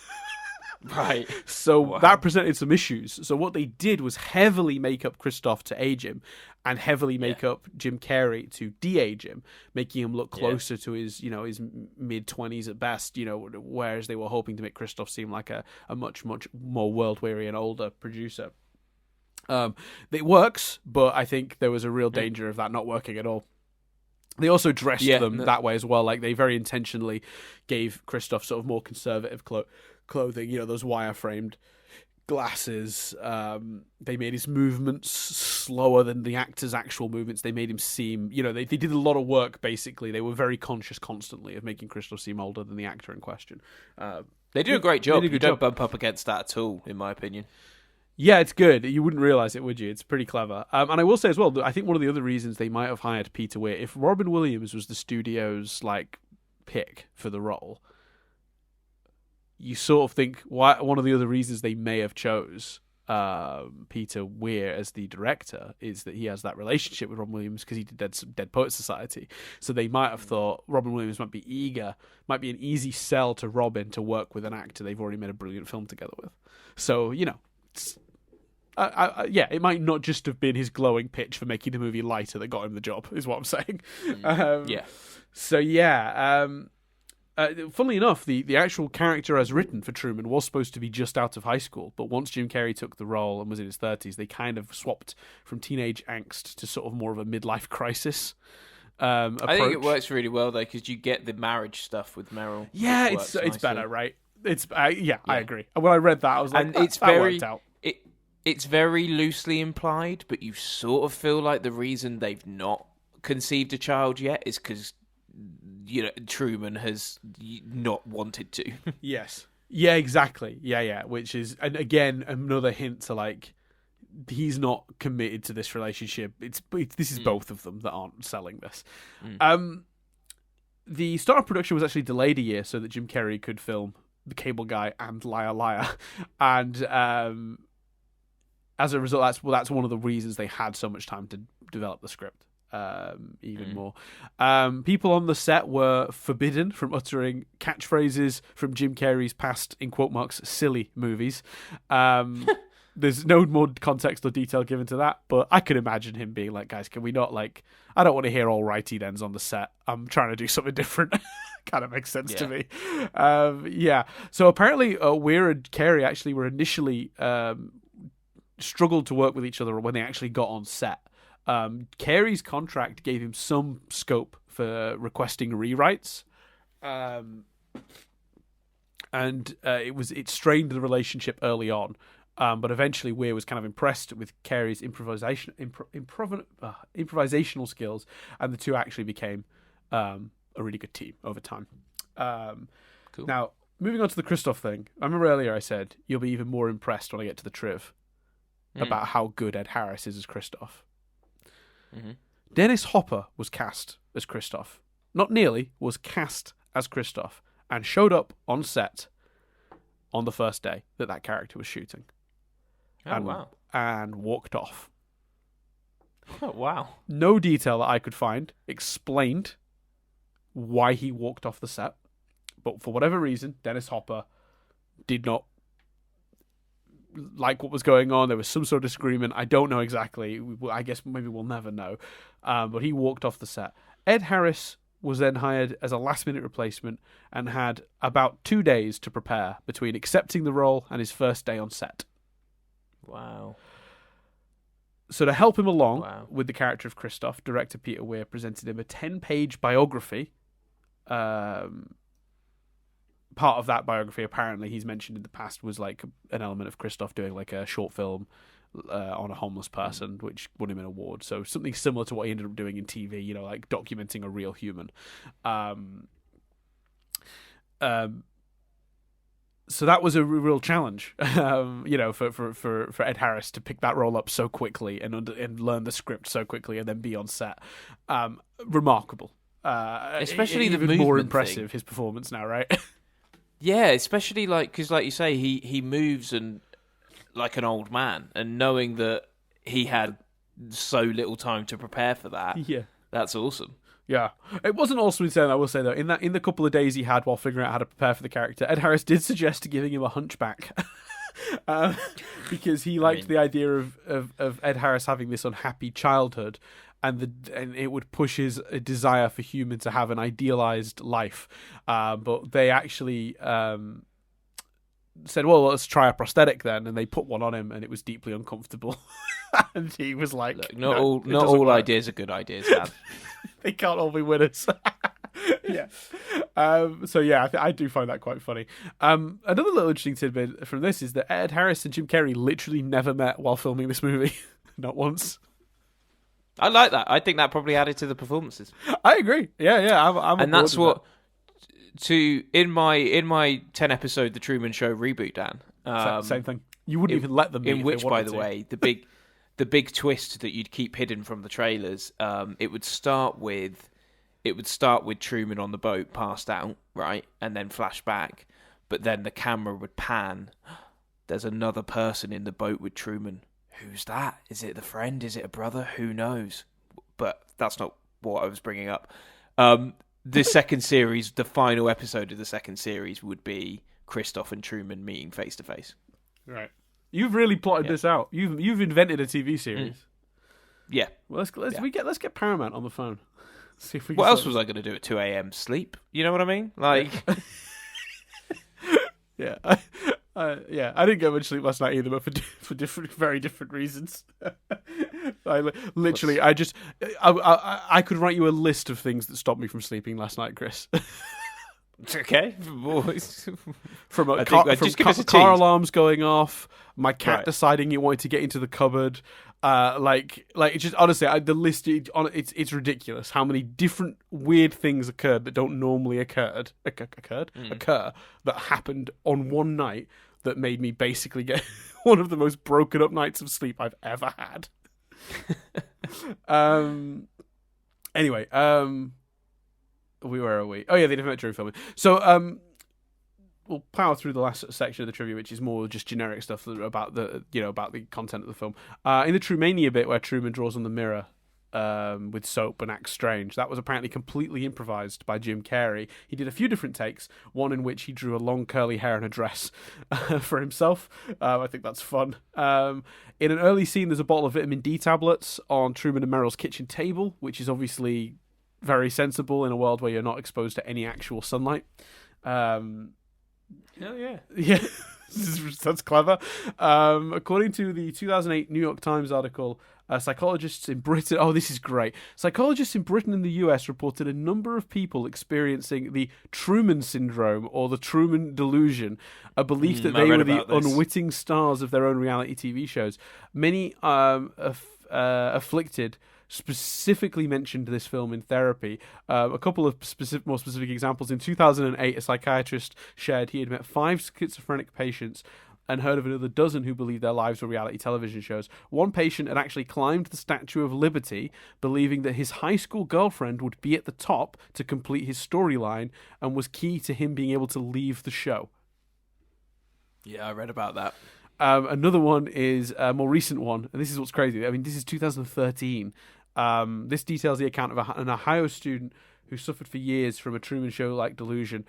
Right. So that presented some issues. So what they did was heavily make up Christoph to age him, and heavily make up Jim Carrey to de-age him, making him look closer to his mid-20s at best, whereas they were hoping to make Christoph seem like a much, much more world-weary and older producer. It works, but I think there was a real danger of that not working at all. They also dressed them that way as well. Like, they very intentionally gave Christoph sort of more conservative clothing, those wire-framed glasses. They made his movements slower than the actor's actual movements. They made him seem, they did a lot of work, basically. They were very conscious constantly of making Christoph seem older than the actor in question. They do a great job. They do a You good don't job. bump up against that at all, in my opinion. Yeah, it's good. You wouldn't realize it, would you? It's pretty clever. And I will say as well, that I think one of the other reasons they might have hired Peter Weir, if Robin Williams was the studio's like pick for the role, you sort of think one of the other reasons they may have chose Peter Weir as the director is that he has that relationship with Robin Williams because he did Dead Poets Society. So they might have thought Robin Williams might be an easy sell to Robin to work with an actor they've already made a brilliant film together with. So, you know, it might not just have been his glowing pitch for making the movie lighter that got him the job, is what I'm saying. Yeah. So, yeah. Funnily enough, the actual character as written for Truman was supposed to be just out of high school, but once Jim Carrey took the role and was in his 30s, they kind of swapped from teenage angst to sort of more of a midlife crisis approach. I think it works really well, though, because you get the marriage stuff with Meryl. Yeah, it's better, right? I agree. When I read that, I was like, that worked out. It's very loosely implied, but you sort of feel like the reason they've not conceived a child yet is because, you know, Truman has not wanted to. Yes. Yeah, exactly. Yeah. Which is, and again, another hint to like, he's not committed to this relationship. This is both of them that aren't selling this. The start of production was actually delayed a year so that Jim Carrey could film The Cable Guy and Liar Liar. And as a result, that's one of the reasons they had so much time to develop the script. Even more. People on the set were forbidden from uttering catchphrases from Jim Carrey's past, in quote marks, silly movies. There's no more context or detail given to that, but I could imagine him being like, guys, can we not, like, I don't want to hear all righty thens on the set. I'm trying to do something different. Kind of makes sense to me. So apparently Weir and Carey actually were initially struggled to work with each other when they actually got on set. Carey's contract gave him some scope for requesting rewrites, and it strained the relationship early on. But eventually, Weir was kind of impressed with Carey's improvisational skills, and the two actually became a really good team over time. Cool. Now, moving on to the Christoph thing, I remember earlier I said you'll be even more impressed when I get to the Triv about how good Ed Harris is as Christoph. Mm-hmm. Dennis Hopper was cast as Christoph. Not nearly, was cast as Christoph and showed up on set on the first day that character was shooting. Wow. And walked off. Oh, wow. No detail that I could find explained why he walked off the set. But for whatever reason, Dennis Hopper did not like what was going on. There was some sort of disagreement. I don't know exactly. I guess maybe we'll never know. But he walked off the set. Ed Harris was then hired as a last-minute replacement and had about 2 days to prepare between accepting the role and his first day on set. Wow. So to help him along with the character of Christoph, director Peter Weir presented him a 10-page biography. Part of that biography, apparently, he's mentioned in the past, was like an element of Christoph doing like a short film on a homeless person, which won him an award. So something similar to what he ended up doing in TV, you know, like documenting a real human. So that was a real challenge, you know, for Ed Harris to pick that role up so quickly and learn the script so quickly and then be on set. Remarkable. Especially the even movement more impressive, thing. His performance now, right? Yeah, especially because like you say, he moves and like an old man, and knowing that he had so little time to prepare for that, that's awesome. Yeah, it wasn't also insane. I will say though, in the couple of days he had while figuring out how to prepare for the character, Ed Harris did suggest giving him a hunchback, because he liked the idea of Ed Harris having this unhappy childhood, and it would push his desire for human to have an idealized life. But they actually said, well, let's try a prosthetic then, and they put one on him, and it was deeply uncomfortable. And he was like, look, not all ideas are good ideas, man. They can't all be winners. Yeah. So yeah, I do find that quite funny. Another little interesting tidbit from this is that Ed Harris and Jim Carrey literally never met while filming this movie. Not once. I like that. I think that probably added to the performances. I agree. Yeah. I'm and that's what to in my 10 episode The Truman Show reboot, Dan. Same thing. You wouldn't even let them. In which, by the way, the big twist that you'd keep hidden from the trailers, it would start with Truman on the boat, passed out, right, and then flash back, but then the camera would pan. There's another person in the boat with Truman. Who's that? Is it the friend? Is it a brother? Who knows? But that's not what I was bringing up. The second series, the final episode of the second series, would be Christoph and Truman meeting face to face. Right. You've really plotted this out. You've invented a TV series. Yeah. Well, let's get Paramount on the phone. See if we. What else was I going to do at 2 a.m.? Sleep? You know what I mean? Like. Yeah. I didn't get much sleep last night either, but for very different reasons. I could write you a list of things that stopped me from sleeping last night, Chris. Okay. From car alarms going off, my cat deciding he wanted to get into the cupboard. Just honestly, the list it's ridiculous how many different weird things occurred that don't normally occur that happened on one night that made me basically get one of the most broken up nights of sleep I've ever had. Anyway, where are we? Oh yeah, the documentary filming. So we'll power through the last section of the trivia, which is more just generic stuff about the content of the film. In the Trumania bit where Truman draws on the mirror with soap and acts strange, that was apparently completely improvised by Jim Carrey. He did a few different takes, one in which he drew a long curly hair and a dress for himself. I think that's fun. In an early scene, there's a bottle of vitamin D tablets on Truman and Meryl's kitchen table, which is obviously very sensible in a world where you're not exposed to any actual sunlight. Hell yeah. Yeah, that's clever. According to the 2008 New York Times article, psychologists in Britain... Oh, this is great. Psychologists in Britain and the US reported a number of people experiencing the Truman syndrome or the Truman delusion, a belief that they were the unwitting stars of their own reality TV shows. Many afflicted specifically mentioned this film in therapy. A couple of more specific examples. In 2008, a psychiatrist shared he had met 5 schizophrenic patients and heard of another dozen who believed their lives were reality television shows. One patient had actually climbed the Statue of Liberty, believing that his high school girlfriend would be at the top to complete his storyline and was key to him being able to leave the show. Yeah, I read about that. Another one is a more recent one, and this is what's crazy. I mean, this is 2013. This details the account of an Ohio student who suffered for years from a Truman Show-like delusion.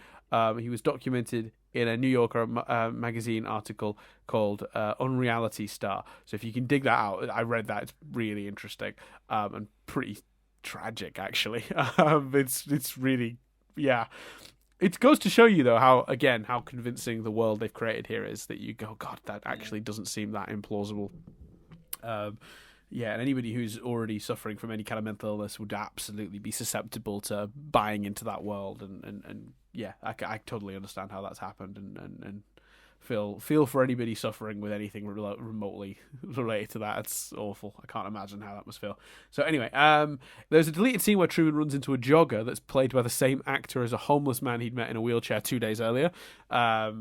He was documented in a New Yorker magazine article called Unreality Star. So if you can dig that out, I read that. It's really interesting and pretty tragic, actually. It's really, yeah. It goes to show you, though, how convincing the world they've created here is, that you go, God, that actually doesn't seem that implausible. Yeah, and anybody who's already suffering from any kind of mental illness would absolutely be susceptible to buying into that world. And yeah, I totally understand how that's happened and feel for anybody suffering with anything remotely related to that. It's awful. I can't imagine how that must feel. So anyway, there's a deleted scene where Truman runs into a jogger that's played by the same actor as a homeless man he'd met in a wheelchair 2 days earlier. Not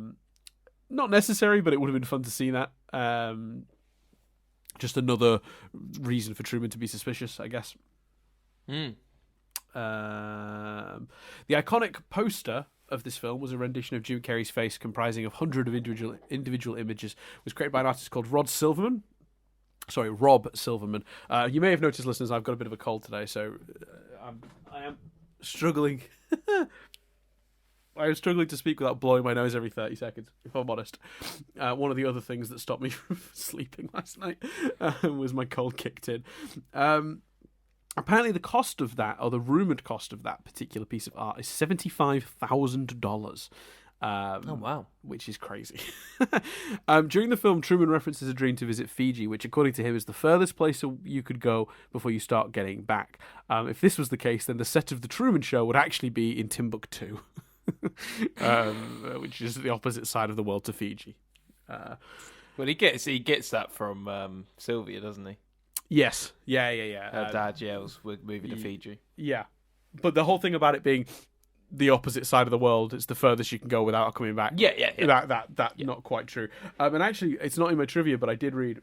necessary, but it would have been fun to see that. Just another reason for Truman to be suspicious, I guess. The iconic poster of this film was a rendition of Jim Carrey's face comprising of hundreds of individual images. It was created by an artist called Rob Silverman. You may have noticed, listeners, I've got a bit of a cold today, so I am struggling. I was struggling to speak without blowing my nose every 30 seconds, if I'm honest. One of the other things that stopped me from sleeping last night was my cold kicked in. Apparently the cost of that, or the rumoured cost of that particular piece of art, is $75,000. Oh, wow. Which is crazy. During the film, Truman references a dream to visit Fiji, which, according to him, is the furthest place you could go before you start getting back. If this was the case, then the set of The Truman Show would actually be in Timbuktu. Which is the opposite side of the world to Fiji. Well, he gets that from Sylvia, doesn't he? Yes. Yeah. Her dad yells, "We're moving to Fiji." Yeah, but the whole thing about it being the opposite side of the world. It's the furthest you can go without coming back. Yeah. That not quite true. And actually, it's not in my trivia, but I did read.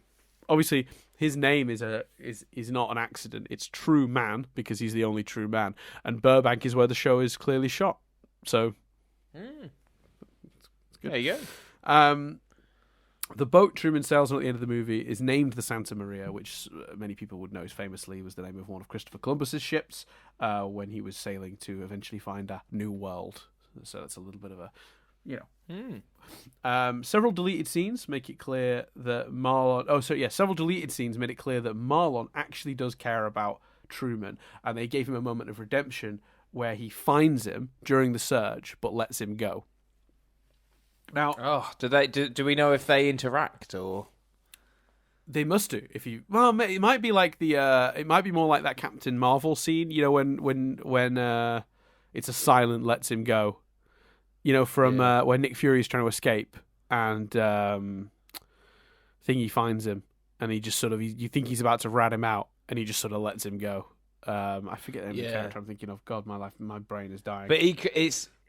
Obviously, his name is not an accident. It's True Man because he's the only true man, and Burbank is where the show is clearly shot. So, there you go. The boat Truman sails on at the end of the movie is named the Santa Maria, which many people would know famously was the name of one of Christopher Columbus's ships when he was sailing to eventually find a new world. So that's a little bit of a, several deleted scenes make it clear that Marlon. Several deleted scenes made it clear that Marlon actually does care about Truman, and they gave him a moment of redemption where he finds him during the search but lets him go. Now, do we know if they interact or? They must do. It might be like it might be more like that Captain Marvel scene. You know, when it's a silent lets him go. You know, from when Nick Fury is trying to escape and Thingy finds him, and he just sort of you think he's about to rat him out, and he just sort of lets him go. I forget the name of the character I'm thinking of. God, my brain is dying. But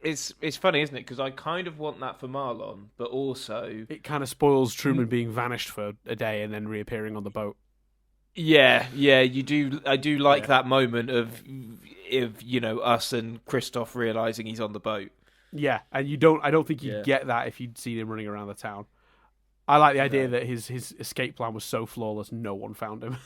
it's funny, isn't it? Because I kind of want that for Marlon, but also it kind of spoils Truman being vanished for a day and then reappearing on the boat. Yeah, you do. I do like that moment of us and Christoph realizing he's on the boat. Yeah, and I don't think you'd get that if you'd seen him running around the town. I like the idea that his escape plan was so flawless, no one found him.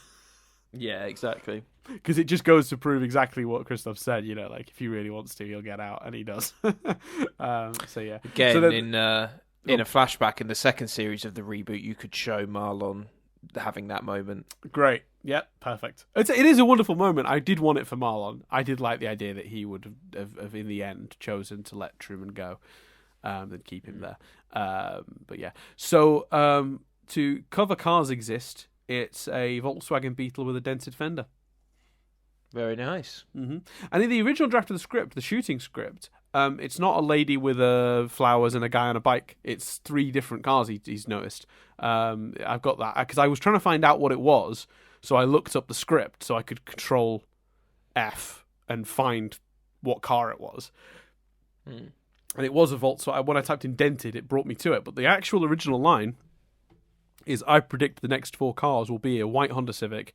Yeah, exactly. Because it just goes to prove exactly what Christoph said. You know, like if he really wants to, he'll get out, and he does. So yeah. Again, in a flashback in the second series of the reboot, you could show Marlon having that moment. Great. Yep. Perfect. It is a wonderful moment. I did want it for Marlon. I did like the idea that he would have in the end chosen to let Truman go, than keep him there. But yeah. So to cover Cars Exist, it's a Volkswagen Beetle with a dented fender. Very nice. Mm-hmm. And in the original draft of the script, the shooting script, it's not a lady with flowers and a guy on a bike. It's 3 different cars. He's noticed. I've got that because I was trying to find out what it was, so I looked up the script so I could Control F and find what car it was. And it was a Volkswagen. When I typed in dented, it brought me to it. But the actual original line is, I predict the next 4 cars will be a white Honda Civic,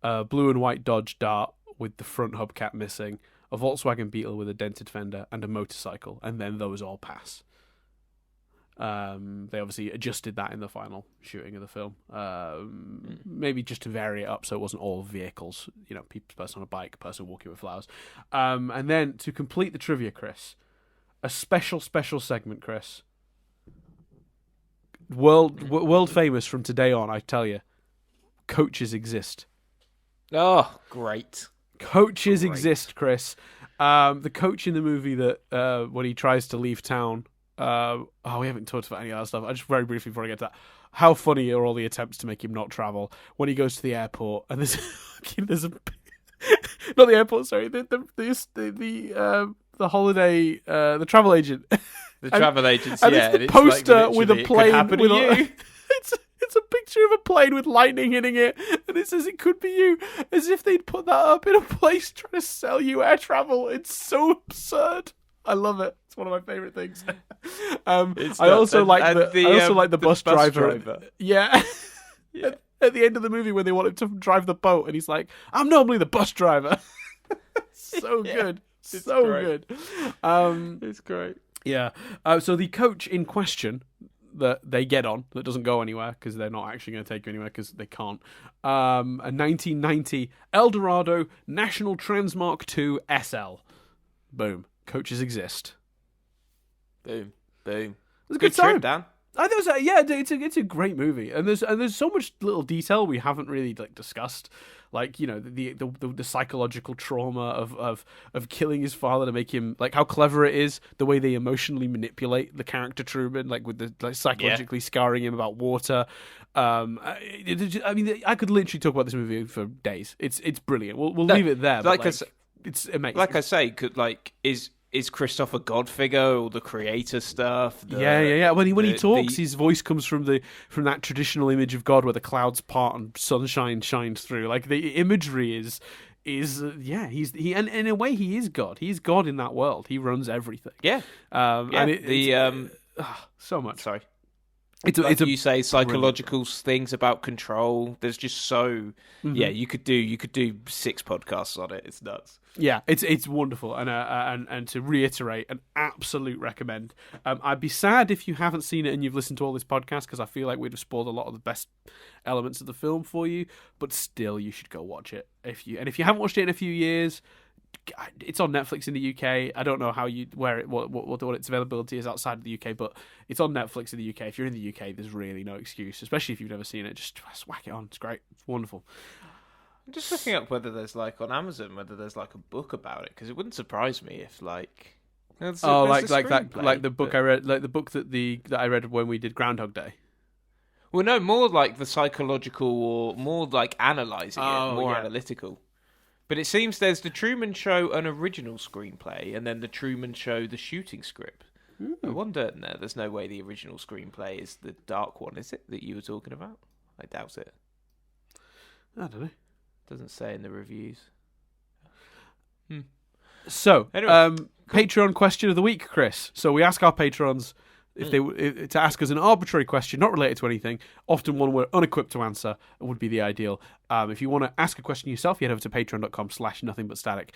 a blue and white Dodge Dart with the front hubcap missing, a Volkswagen Beetle with a dented fender, and a motorcycle, and then those all pass. They obviously adjusted that in the final shooting of the film, maybe just to vary it up so it wasn't all vehicles, you know, person on a bike, person walking with flowers. And then to complete the trivia, Chris, a special segment, Chris. World famous from today on, I tell you. Coaches exist. Oh, great. Coaches exist, Chris. The coach in the movie that when he tries to leave town. We haven't talked about any of that stuff. I just very briefly before I get to that. How funny are all the attempts to make him not travel when he goes to the airport and there's not the airport. Sorry, the holiday, the travel agent. The travel agents, and yeah. It's the poster with a plane. With it's a picture of a plane with lightning hitting it, and it says it could be you, as if they'd put that up in a place trying to sell you air travel. It's so absurd. I love it. It's one of my favorite things. I also like the bus driver. Yeah. Yeah. At the end of the movie when they want him to drive the boat, and he's like, "I'm normally the bus driver." So good. It's so great. Good. It's great. Yeah. So the coach in question that they get on, that doesn't go anywhere because they're not actually going to take you anywhere because they can't. A 1990 Eldorado National Transmark II SL. Boom. Coaches exist. Boom. It was a good time, trip, Dan. I think it's a great movie, and there's so much little detail we haven't really discussed, like, you know, the psychological trauma of killing his father to make him, like, how clever it is the way they emotionally manipulate the character Truman, like with the psychologically scarring him about water. I mean, I could literally talk about this movie for days. It's brilliant. We'll leave it there. It's amazing. Like I say, is Christoph a god figure or the creator stuff? Yeah. When he talks, his voice comes from that traditional image of God where the clouds part and sunshine shines through. Like, the imagery is and in a way he is God. He's God in that world. He runs everything. Yeah. And so much. Sorry. It's you say psychological things about control. There's just so you could do 6 podcasts on it. It's nuts. Yeah, it's wonderful, and to reiterate, an absolute recommend. I'd be sad if you haven't seen it and you've listened to all this podcast, because I feel like we'd have spoiled a lot of the best elements of the film for you. But still, you should go watch it if you haven't watched it in a few years. It's on Netflix in the UK. I don't know what its availability is outside of the UK, but it's on Netflix in the UK. If you're in the UK, there's really no excuse, especially if you've never seen it. Just whack it on. It's great. It's wonderful. I'm just looking up whether there's on Amazon whether there's a book about it, because it wouldn't surprise me if there's the book I read, like the book that I read when we did Groundhog Day. Well, no, more like the psychological, or more like analysing it, more analytical. But it seems there's the Truman Show, an original screenplay, and then the Truman Show, the shooting script. I wonder, there's no way the original screenplay is the dark one, is it, that you were talking about? I doubt it. I don't know. Doesn't say in the reviews. So, anyway, Patreon question of the week, Chris. So we ask our patrons to ask us an arbitrary question, not related to anything, often one we're unequipped to answer, would be the ideal. If you want to ask a question yourself, you head over to patreon.com/nothingbutstatic.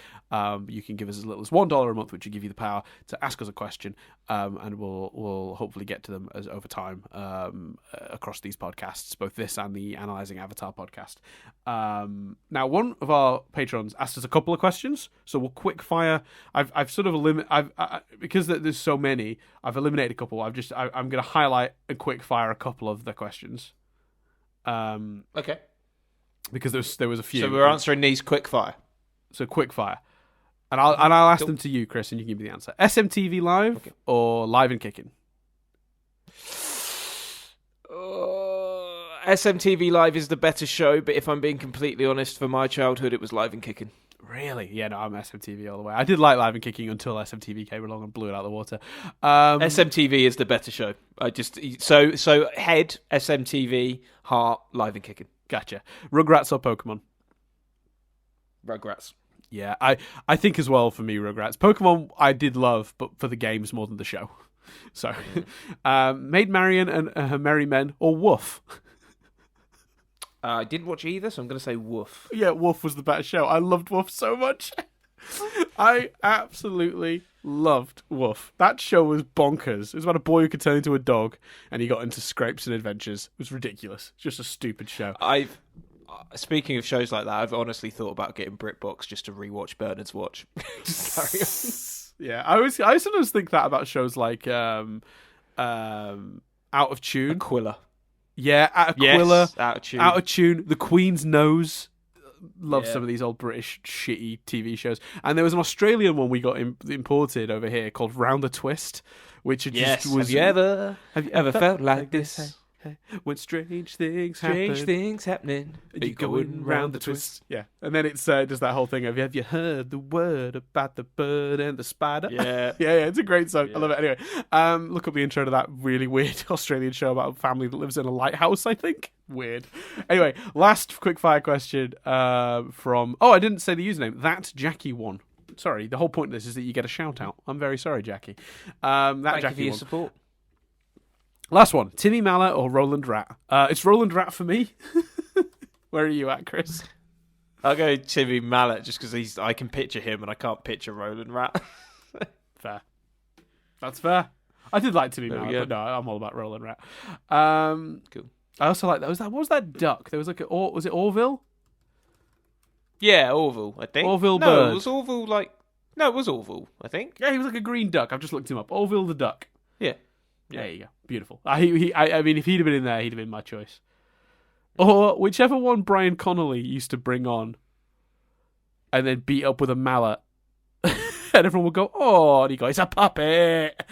You can give us as little as $1 a month, which will give you the power to ask us a question, and we'll hopefully get to them over time across these podcasts, both this and the Analyzing Avatar podcast. Now, one of our patrons asked us a couple of questions, so we'll quick fire. I've sort of because there's so many, I've eliminated a couple. I'm going to highlight and quick fire a couple of the questions. Okay. Because there was a few. So we're answering these quick fire. So quick fire, and I'll ask them to you, Chris, and you can give me the answer. SMTV Live or Live and Kicking? SMTV Live is the better show, but if I'm being completely honest, for my childhood, it was Live and Kicking. Really? Yeah, no, I'm SMTV all the way. I did like Live and Kicking until SMTV came along and blew it out of the water. SMTV is the better show. So head SMTV, heart Live and Kicking. Gotcha. Rugrats or Pokemon? Rugrats. Yeah, I think as well for me, Rugrats. Pokemon I did love, but for the games more than the show. So, Maid Marian and Her Merry Men or Woof? I didn't watch either, so I'm going to say Woof. Yeah, Woof was the better show. I loved Woof so much. I absolutely loved Woof. That show was bonkers. It was about a boy who could turn into a dog, and he got into scrapes and adventures. It was ridiculous. Just a stupid show. Speaking of shows like that, I've honestly thought about getting BritBox just to rewatch Bernard's Watch. Just carry on. Yeah, I sometimes think that about shows like Out of Tune. Aquila. Yeah, Aquila. Yes, Out of Tune. Out of Tune. The Queen's Nose. Love some of these old British shitty TV shows. And there was an Australian one we got imported over here called Round the Twist, which just was... Have you ever felt like this? Hey, when strange things happening. Are you going round the twist? Yeah. And then it's does that whole thing of, have you heard the word about the bird and the spider? Yeah. yeah, it's a great song. I love it. Anyway, look up the intro to that really weird Australian show about a family that lives in a lighthouse, I think. Weird. Anyway, last quick fire question from... Oh, I didn't say the username. That's Jackie one. Sorry, the whole point of this is that you get a shout out. I'm very sorry, Jackie. Thank you for your support. Last one, Timmy Mallet or Roland Rat? It's Roland Rat for me. Where are you at, Chris? I'll go Timmy Mallet just because I can picture him and I can't picture Roland Rat. Fair. That's fair. I did like Timmy Mallet, but no, I'm all about Roland Rat. Cool. I also like that. What was that duck? There was was it Orville? Yeah, Orville, I think. Orville no, bird. It was Orville, No, it was Orville, I think. Yeah, he was like a green duck. I've just looked him up. Orville the duck. Yeah. There you go. Beautiful. I mean, if he'd have been in there, he'd have been my choice. Or whichever one Brian Connolly used to bring on and then beat up with a mallet. And everyone would go, oh, and he'd go, it's a puppet.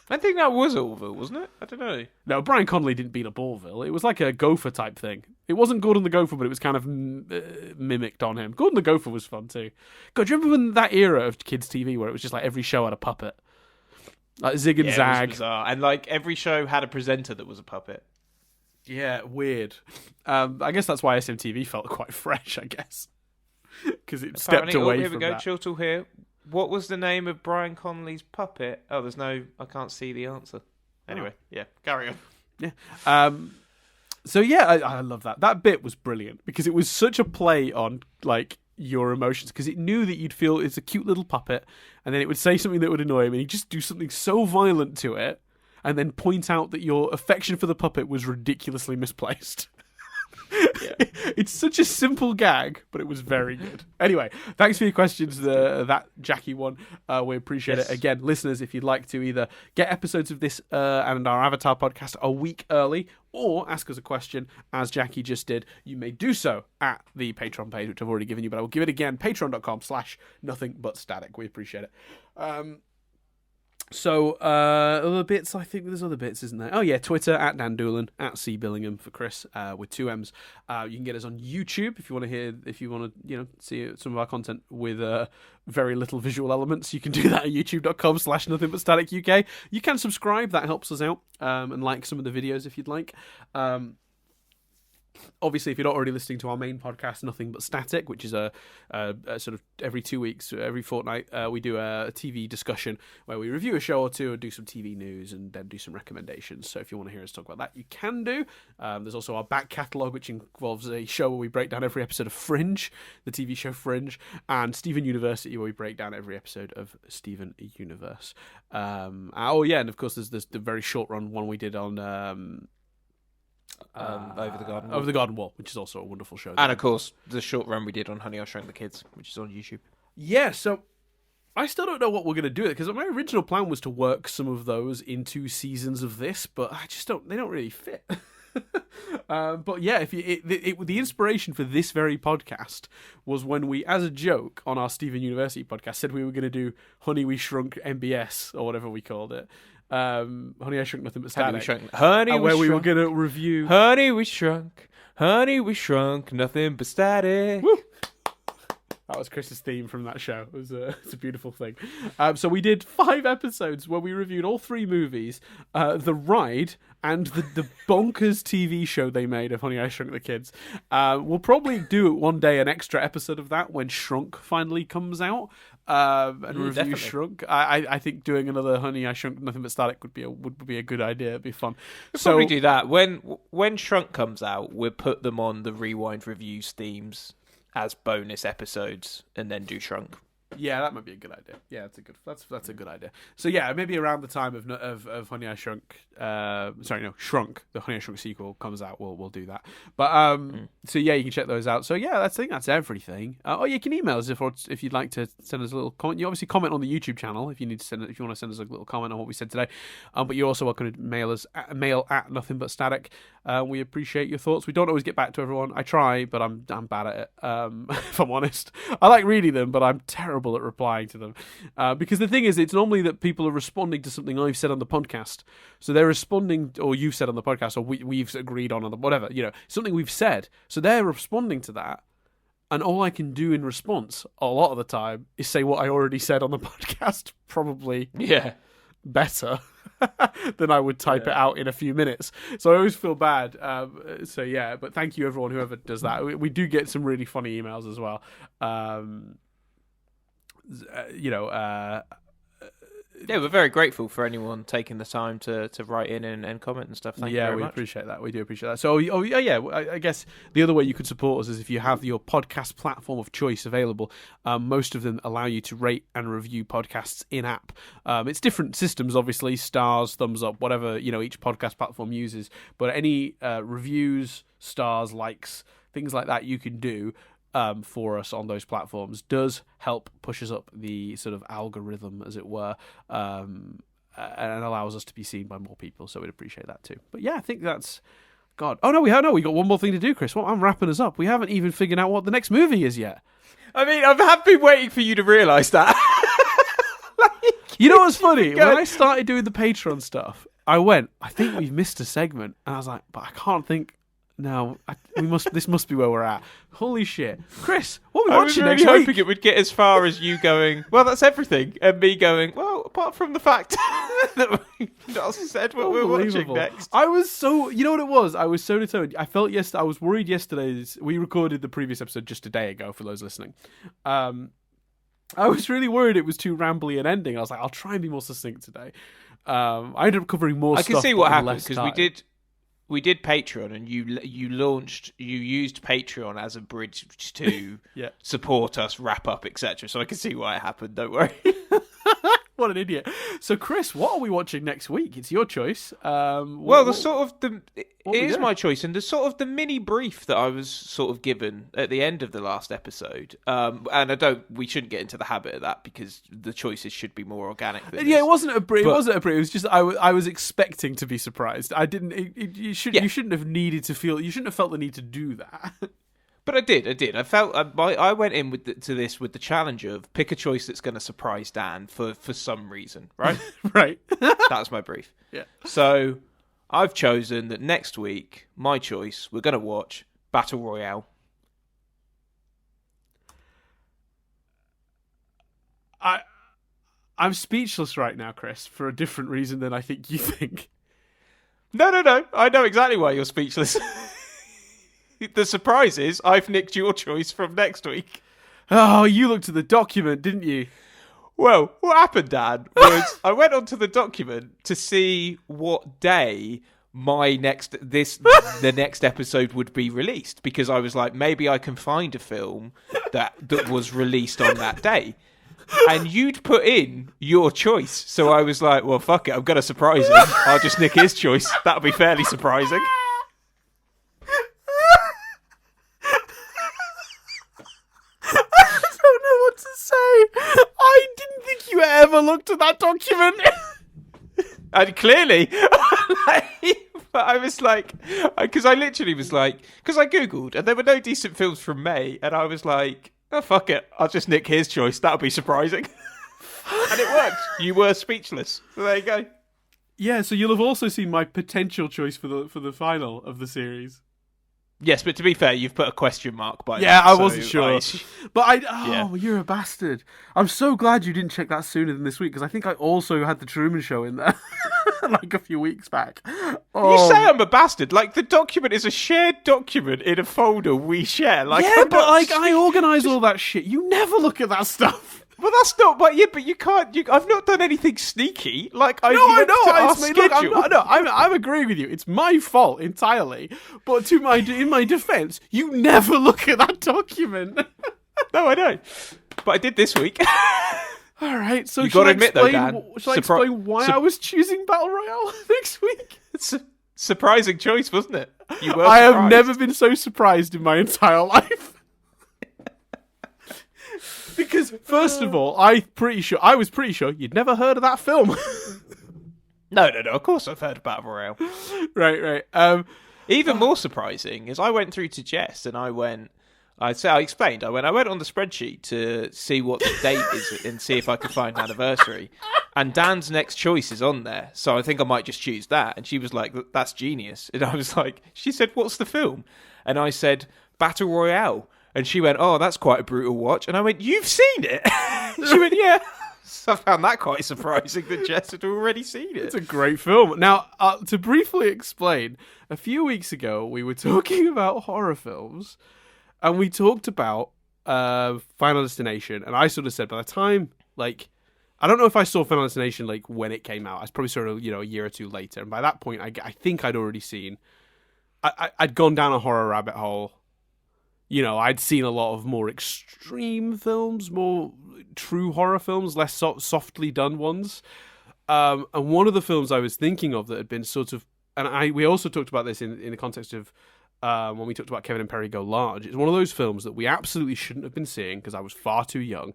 I think that was Orville, wasn't it? I don't know. No, Brian Connolly didn't beat up Orville. It was like a gopher type thing. It wasn't Gordon the Gopher, but it was kind of mimicked on him. Gordon the Gopher was fun too. God, do you remember when that era of kids' TV where it was just like every show had a puppet? Like Zig and Zag. It was bizarre. And like every show had a presenter that was a puppet. Yeah, weird. I guess that's why SMTV felt quite fresh, I guess. because it stepped away here from we go. that. Chiltle here. What was the name of Brian Connolly's puppet? Oh, I can't see the answer. Anyway, yeah, carry on. Yeah. So yeah, I love that. That bit was brilliant because it was such a play on like your emotions, because it knew that you'd feel it's a cute little puppet, and then it would say something that would annoy him, and he'd just do something so violent to it, and then point out that your affection for the puppet was ridiculously misplaced. Yeah. It's such a simple gag, but it was very good. Anyway, thanks for your questions, that Jackie one. We appreciate it. Again, listeners, if you'd like to either get episodes of this and our Avatar podcast a week early, or ask us a question, as Jackie just did, you may do so at the Patreon page, which I've already given you, but I will give it again, patreon.com/nothing-but-static. We appreciate it. So, other bits, I think there's other bits, isn't there? Oh, yeah, Twitter, at Dan Doolan, at C. Billingham for Chris, with 2 M's. You can get us on YouTube if you want to see some of our content with very little visual elements. You can do that at youtube.com/nothing-but-static-UK. You can subscribe, that helps us out, and like some of the videos if you'd like. Obviously, if you're not already listening to our main podcast, Nothing But Static, which is a sort of every 2 weeks, every fortnight, we do a TV discussion where we review a show or two and do some TV news and then do some recommendations. So if you want to hear us talk about that, you can do. There's also our back catalogue, which involves a show where we break down every episode of Fringe, the TV show Fringe, and Steven University, where we break down every episode of Steven Universe. And of course, there's the very short run one we did on... Over the Garden Wall, which is also a wonderful show. And of course, the short run we did on Honey, I Shrunk the Kids, which is on YouTube. Yeah, so I still don't know what we're going to do with it, because my original plan was to work some of those into seasons of this, but I just they don't really fit. But yeah, the inspiration for this very podcast was when we, as a joke on our Steven University podcast, said we were going to do Honey, We Shrunk MBS, or whatever we called it. Honey, I Shrunk Nothing But Static. We were going to review Honey, we shrunk nothing but static. Woo! That was Chris's theme from that show. It's a beautiful thing. So we did 5 episodes where we reviewed all 3 movies, The Ride, and the bonkers TV show they made of Honey, I Shrunk the Kids. We'll probably do one day an extra episode of that when Shrunk finally comes out, and review definitely. Shrunk. I think doing another Honey, I Shrunk Nothing But Static would be a good idea. It'd be fun. We'll probably do that when Shrunk comes out. We'll put them on the Rewind Reviews themes as bonus episodes, and then do Shrunk. Yeah, that might be a good idea. Yeah, that's a good idea. So yeah, maybe around the time of Honey I Shrunk, Shrunk, the Honey I Shrunk sequel comes out, we'll do that. But so yeah, you can check those out. So yeah, I think that's everything. You can email us if you'd like to send us a little comment. You obviously comment on the YouTube channel if you want to send us a little comment on what we said today. But you're also welcome to mail at Nothing But Static. We appreciate your thoughts. We don't always get back to everyone. I try, but I'm bad at it. If I'm honest, I like reading them, but I'm terrible at replying to them, because the thing is, it's normally that people are responding to something I've said on the podcast, so they're responding, or you've said on the podcast, or we've agreed on, whatever, something we've said, so they're responding to that, and all I can do in response a lot of the time is say what I already said on the podcast, probably better than I would type it out in a few minutes. So I always feel bad. So yeah, but thank you everyone whoever does that. We do get some really funny emails as well. We're very grateful for anyone taking the time to write in and comment and stuff. Thank you very much. Yeah, we appreciate that. We do appreciate that. So, I guess the other way you could support us is if you have your podcast platform of choice available. Most of them allow you to rate and review podcasts in-app. It's different systems, obviously, stars, thumbs up, whatever, each podcast platform uses. But any reviews, stars, likes, things like that you can do for us on those platforms does help push us up the sort of algorithm, as it were, and allows us to be seen by more people. So we'd appreciate that too. But yeah, I think that's God. Oh no, we got one more thing to do, Chris. Well, I'm wrapping us up. We haven't even figured out what the next movie is yet. I mean, I have been waiting for you to realise that. You know what's funny? When I started doing the Patreon stuff, I think we've missed a segment, and I was like, but I can't think. No, this must be where we're at. Holy shit, Chris, what are we I was watching really next hoping week? it would get as far as you going, well, that's everything, and me going, well, apart from the fact that we've not said what we're watching Unbelievable. next. I was so, you know what it was? I was so determined. I was worried yesterday. We recorded the previous episode just a day ago for those listening. I was really worried it was too rambly an ending. I was like, I'll try and be more succinct today. I ended up covering more stuff. I can see what in happened less because time. we did Patreon, and you used Patreon as a bridge to Yeah. support us, wrap up, etc. So I can see why it happened. Don't worry. What an idiot. So, Chris, what are we watching next week? It's your choice. Well, it we is doing? my choice, and the sort of the mini brief that I was sort of given at the end of the last episode. And we shouldn't get into the habit of that because the choices should be more organic. Than Yeah, this. it wasn't a brief. It wasn't a brief. It was just I was expecting to be surprised. I didn't. You shouldn't have needed to feel. You shouldn't have felt the need to do that. But I did. I felt I went in to this with the challenge of pick a choice that's going to surprise Dan for some reason, right? Right. That's my brief. Yeah. So I've chosen that next week, my choice, we're going to watch Battle Royale. I'm speechless right now, Chris, for a different reason than I think you think. No. I know exactly why you're speechless. The surprise is I've nicked your choice from next week. Oh, you looked at the document, didn't you? Well, what happened, Dan, was I went onto the document to see what day the next episode would be released, because I was like, maybe I can find a film that was released on that day. And you'd put in your choice. So I was like, well, fuck it, I'm going to surprise him. I'll just nick his choice. That'll be fairly surprising. I don't know what to say. I didn't think you ever looked at that document. And clearly, but I was like, because I literally was like, because I Googled and there were no decent films from May. And I was like, oh, fuck it. I'll just nick his choice. That'll be surprising. And it worked. You were speechless. So there you go. Yeah, so you'll have also seen my potential choice for the final of the series. Yes, but to be fair, you've put a question mark by Yeah, that, I so wasn't sure. But Yeah. You're a bastard. I'm so glad you didn't check that sooner than this week, because I think I also had the Truman Show in there like a few weeks back. Oh. You say I'm a bastard. Like, the document is a shared document in a folder we share. Like, Yeah, but like I organise all that shit. You never look at that stuff. Well, that's not. But yeah, but you can't. I've not done anything sneaky. Like I No, I looked at our know. schedule. I'm agreeing with you. It's my fault entirely. But in my defence, you never look at that document. No, I don't. But I did this week. All right, so You shall gotta I admit, though, explain? Dan, Shall I explain why I was choosing Battle Royale next week? It's a surprising choice, wasn't it? You were. I have surprised. never been so surprised in my entire life. Because first of all, I was pretty sure you'd never heard of that film. No. Of course, I've heard of Battle Royale. Right. Even more surprising is I went through to Jess and I went. I explained. I went on the spreadsheet to see what the date is and see if I could find an anniversary. And Dan's next choice is on there, so I think I might just choose that. And she was like, "That's genius." And I was like, "She said, what's the film?" And I said, "Battle Royale." And she went, "Oh, that's quite a brutal watch." And I went, "You've seen it?" She went, "Yeah." So I found that quite surprising that Jess had already seen it. It's a great film. Now, to briefly explain, a few weeks ago we were talking about horror films, and we talked about Final Destination, and I sort of said by the time, like, I don't know if I saw Final Destination like when it came out. I probably saw it, a year or two later, and by that point, I think I'd already seen. I'd gone down a horror rabbit hole. I'd seen a lot of more extreme films, more true horror films, less softly done ones. And one of the films I was thinking of that had been sort of, and we also talked about this in the context of when we talked about Kevin and Perry Go Large. It's one of those films that we absolutely shouldn't have been seeing because I was far too young,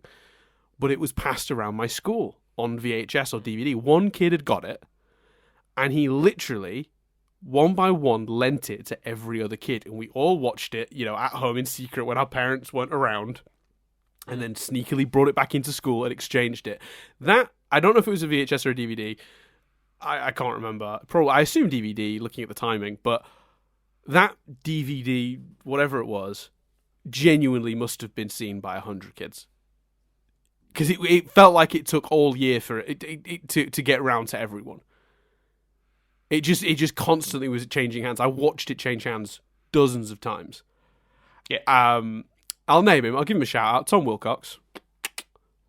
but it was passed around my school on VHS or DVD. One kid had got it, and he literally, one by one, lent it to every other kid, and we all watched it, at home in secret when our parents weren't around, and then sneakily brought it back into school and exchanged it. That, I don't know if it was a VHS or a DVD. I can't remember. Probably, I assume DVD, looking at the timing, but that DVD, whatever it was, genuinely must have been seen by 100 kids. Because it felt like it took all year for it to get round to everyone. It just constantly was changing hands. I watched it change hands dozens of times. Yeah. I'll name him. I'll give him a shout out. Tom Wilcox.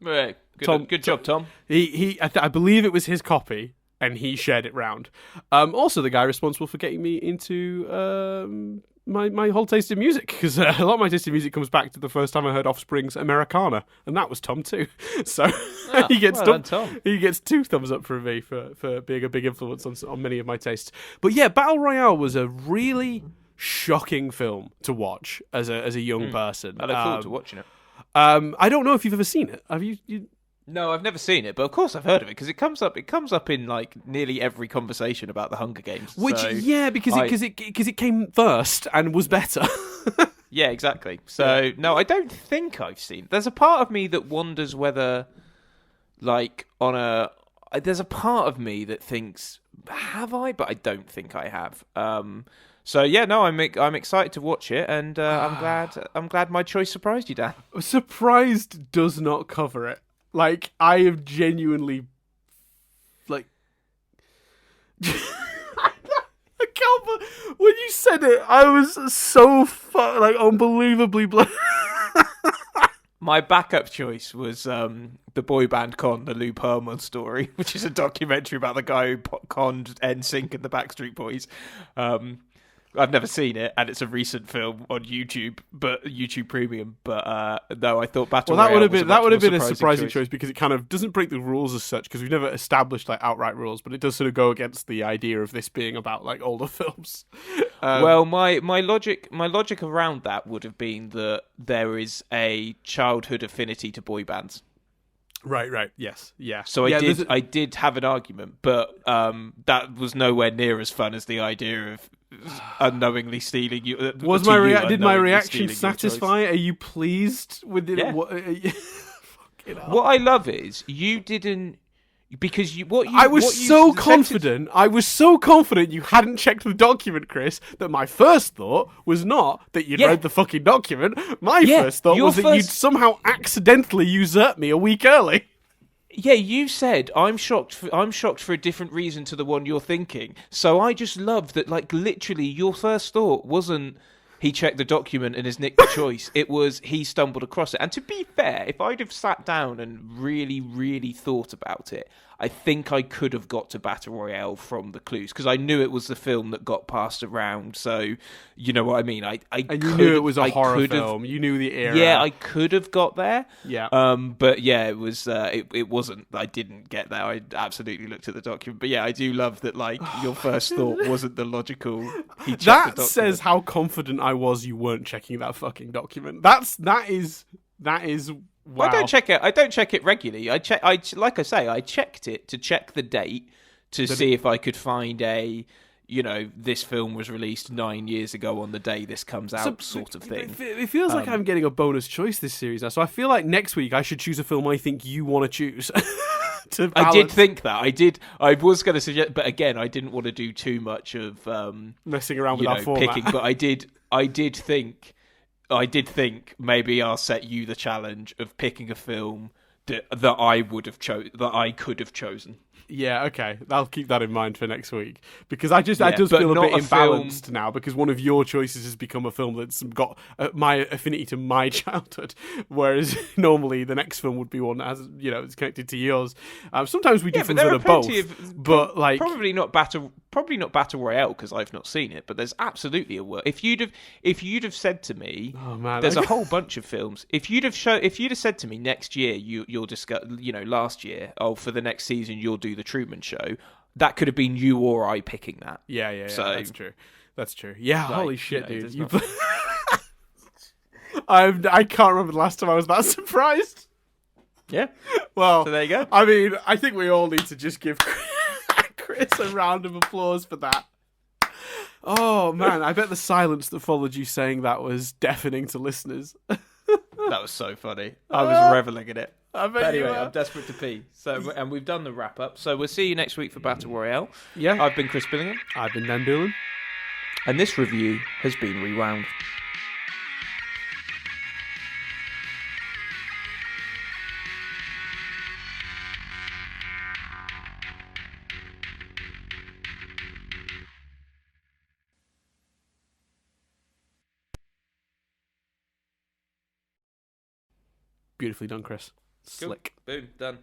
Right. Good job, Tom. I believe it was his copy, and he shared it round. Also, the guy responsible for getting me into my whole taste in music, because a lot of my taste in music comes back to the first time I heard Offspring's Americana, and that was Tom too. So he gets Tom. He gets 2 thumbs up from me for being a big influence on many of my tastes. But yeah, Battle Royale was a really shocking film to watch as a young person. I look forward to watching it. I don't know if you've ever seen it. Have you? No, I've never seen it, but of course I've heard of it because it comes up in like nearly every conversation about the Hunger Games. Which because it came first and was better. Yeah, exactly. So no, I don't think I've seen it. There's a part of me that wonders whether, like, there's a part of me that thinks, have I? But I don't think I have. So yeah, no, I'm excited to watch it, and I'm glad my choice surprised you, Dan. Surprised does not cover it. Like, I have genuinely, like, I can't. When you said it, I was so unbelievably blown. My backup choice was the boy band con, the Lou Pearlman story, which is a documentary about the guy who conned NSYNC and the Backstreet Boys. I've never seen it, and it's a recent film on YouTube, but YouTube Premium. But no, I thought Battle Royale that would have been a surprising choice because it kind of doesn't break the rules as such, because we've never established like outright rules, but it does sort of go against the idea of this being about like older films. Well, my logic around that would have been that there is a childhood affinity to boy bands. Right, yes, yeah. So I did have an argument, but that was nowhere near as fun as the idea of unknowingly stealing you. Did my reaction satisfy? Are you pleased with it? Yeah. What I love is you didn't, because I was so confident you hadn't checked the document, Chris, that my first thought was not that you'd read the fucking document. My first thought was that you'd somehow accidentally usurped me a week early. Yeah, you said I'm shocked for a different reason to the one you're thinking. So I just love that, like, literally your first thought wasn't he checked the document and has nicked the choice. It was he stumbled across it. And to be fair, if I'd have sat down and really, really thought about it, I think I could have got to Battle Royale from the clues, because I knew it was the film that got passed around. So, you know what I mean? You knew it was a horror film. You knew the era. Yeah, I could have got there. Yeah. But yeah, it was. It wasn't. I didn't get there. I absolutely looked at the document. But yeah, I do love that. Like, your first thought wasn't the logical. That says how confident I was you weren't checking that fucking document. That is. Wow. I don't check it regularly. I checked it to check the date to see if I could find this film was released 9 years ago on the day this comes out, sort of thing. It feels like I'm getting a bonus choice this series now. So I feel like next week I should choose a film I think you want to choose. I did think that. I was going to suggest, but again, I didn't want to do too much of messing around with our format. Picking. But I did think maybe I'll set you the challenge of picking a film that I could have chosen. Yeah, okay. I'll keep that in mind for next week, because I does feel a bit imbalanced now, because one of your choices has become a film that's got my affinity to my childhood, whereas normally the next film would be one that has, it's connected to yours. Sometimes we do films that are both, but like probably not Battle Royale because I've not seen it, but there's absolutely a work. If you'd have said to me, oh man, there's a whole bunch of films. If you'd have said to me next year you'll discuss, last year, for the next season you'll do the Truman Show, that could have been you or I picking that. Yeah. So, that's true. Yeah, like, holy shit, dude. I can't remember the last time I was that surprised. Yeah. Well, so there you go. I mean, I think we all need to just give Chris a round of applause for that. Oh man, I bet the silence that followed you saying that was deafening to listeners. That was so funny. I was reveling in it. But anyway, I'm desperate to pee. So, and we've done the wrap up. So we'll see you next week for Battle Royale. Yeah. I've been Chris Billingham. I've been Dan Doolan. and this review has been rewound. Beautifully done, Chris. Slick. Cool. Boom, done.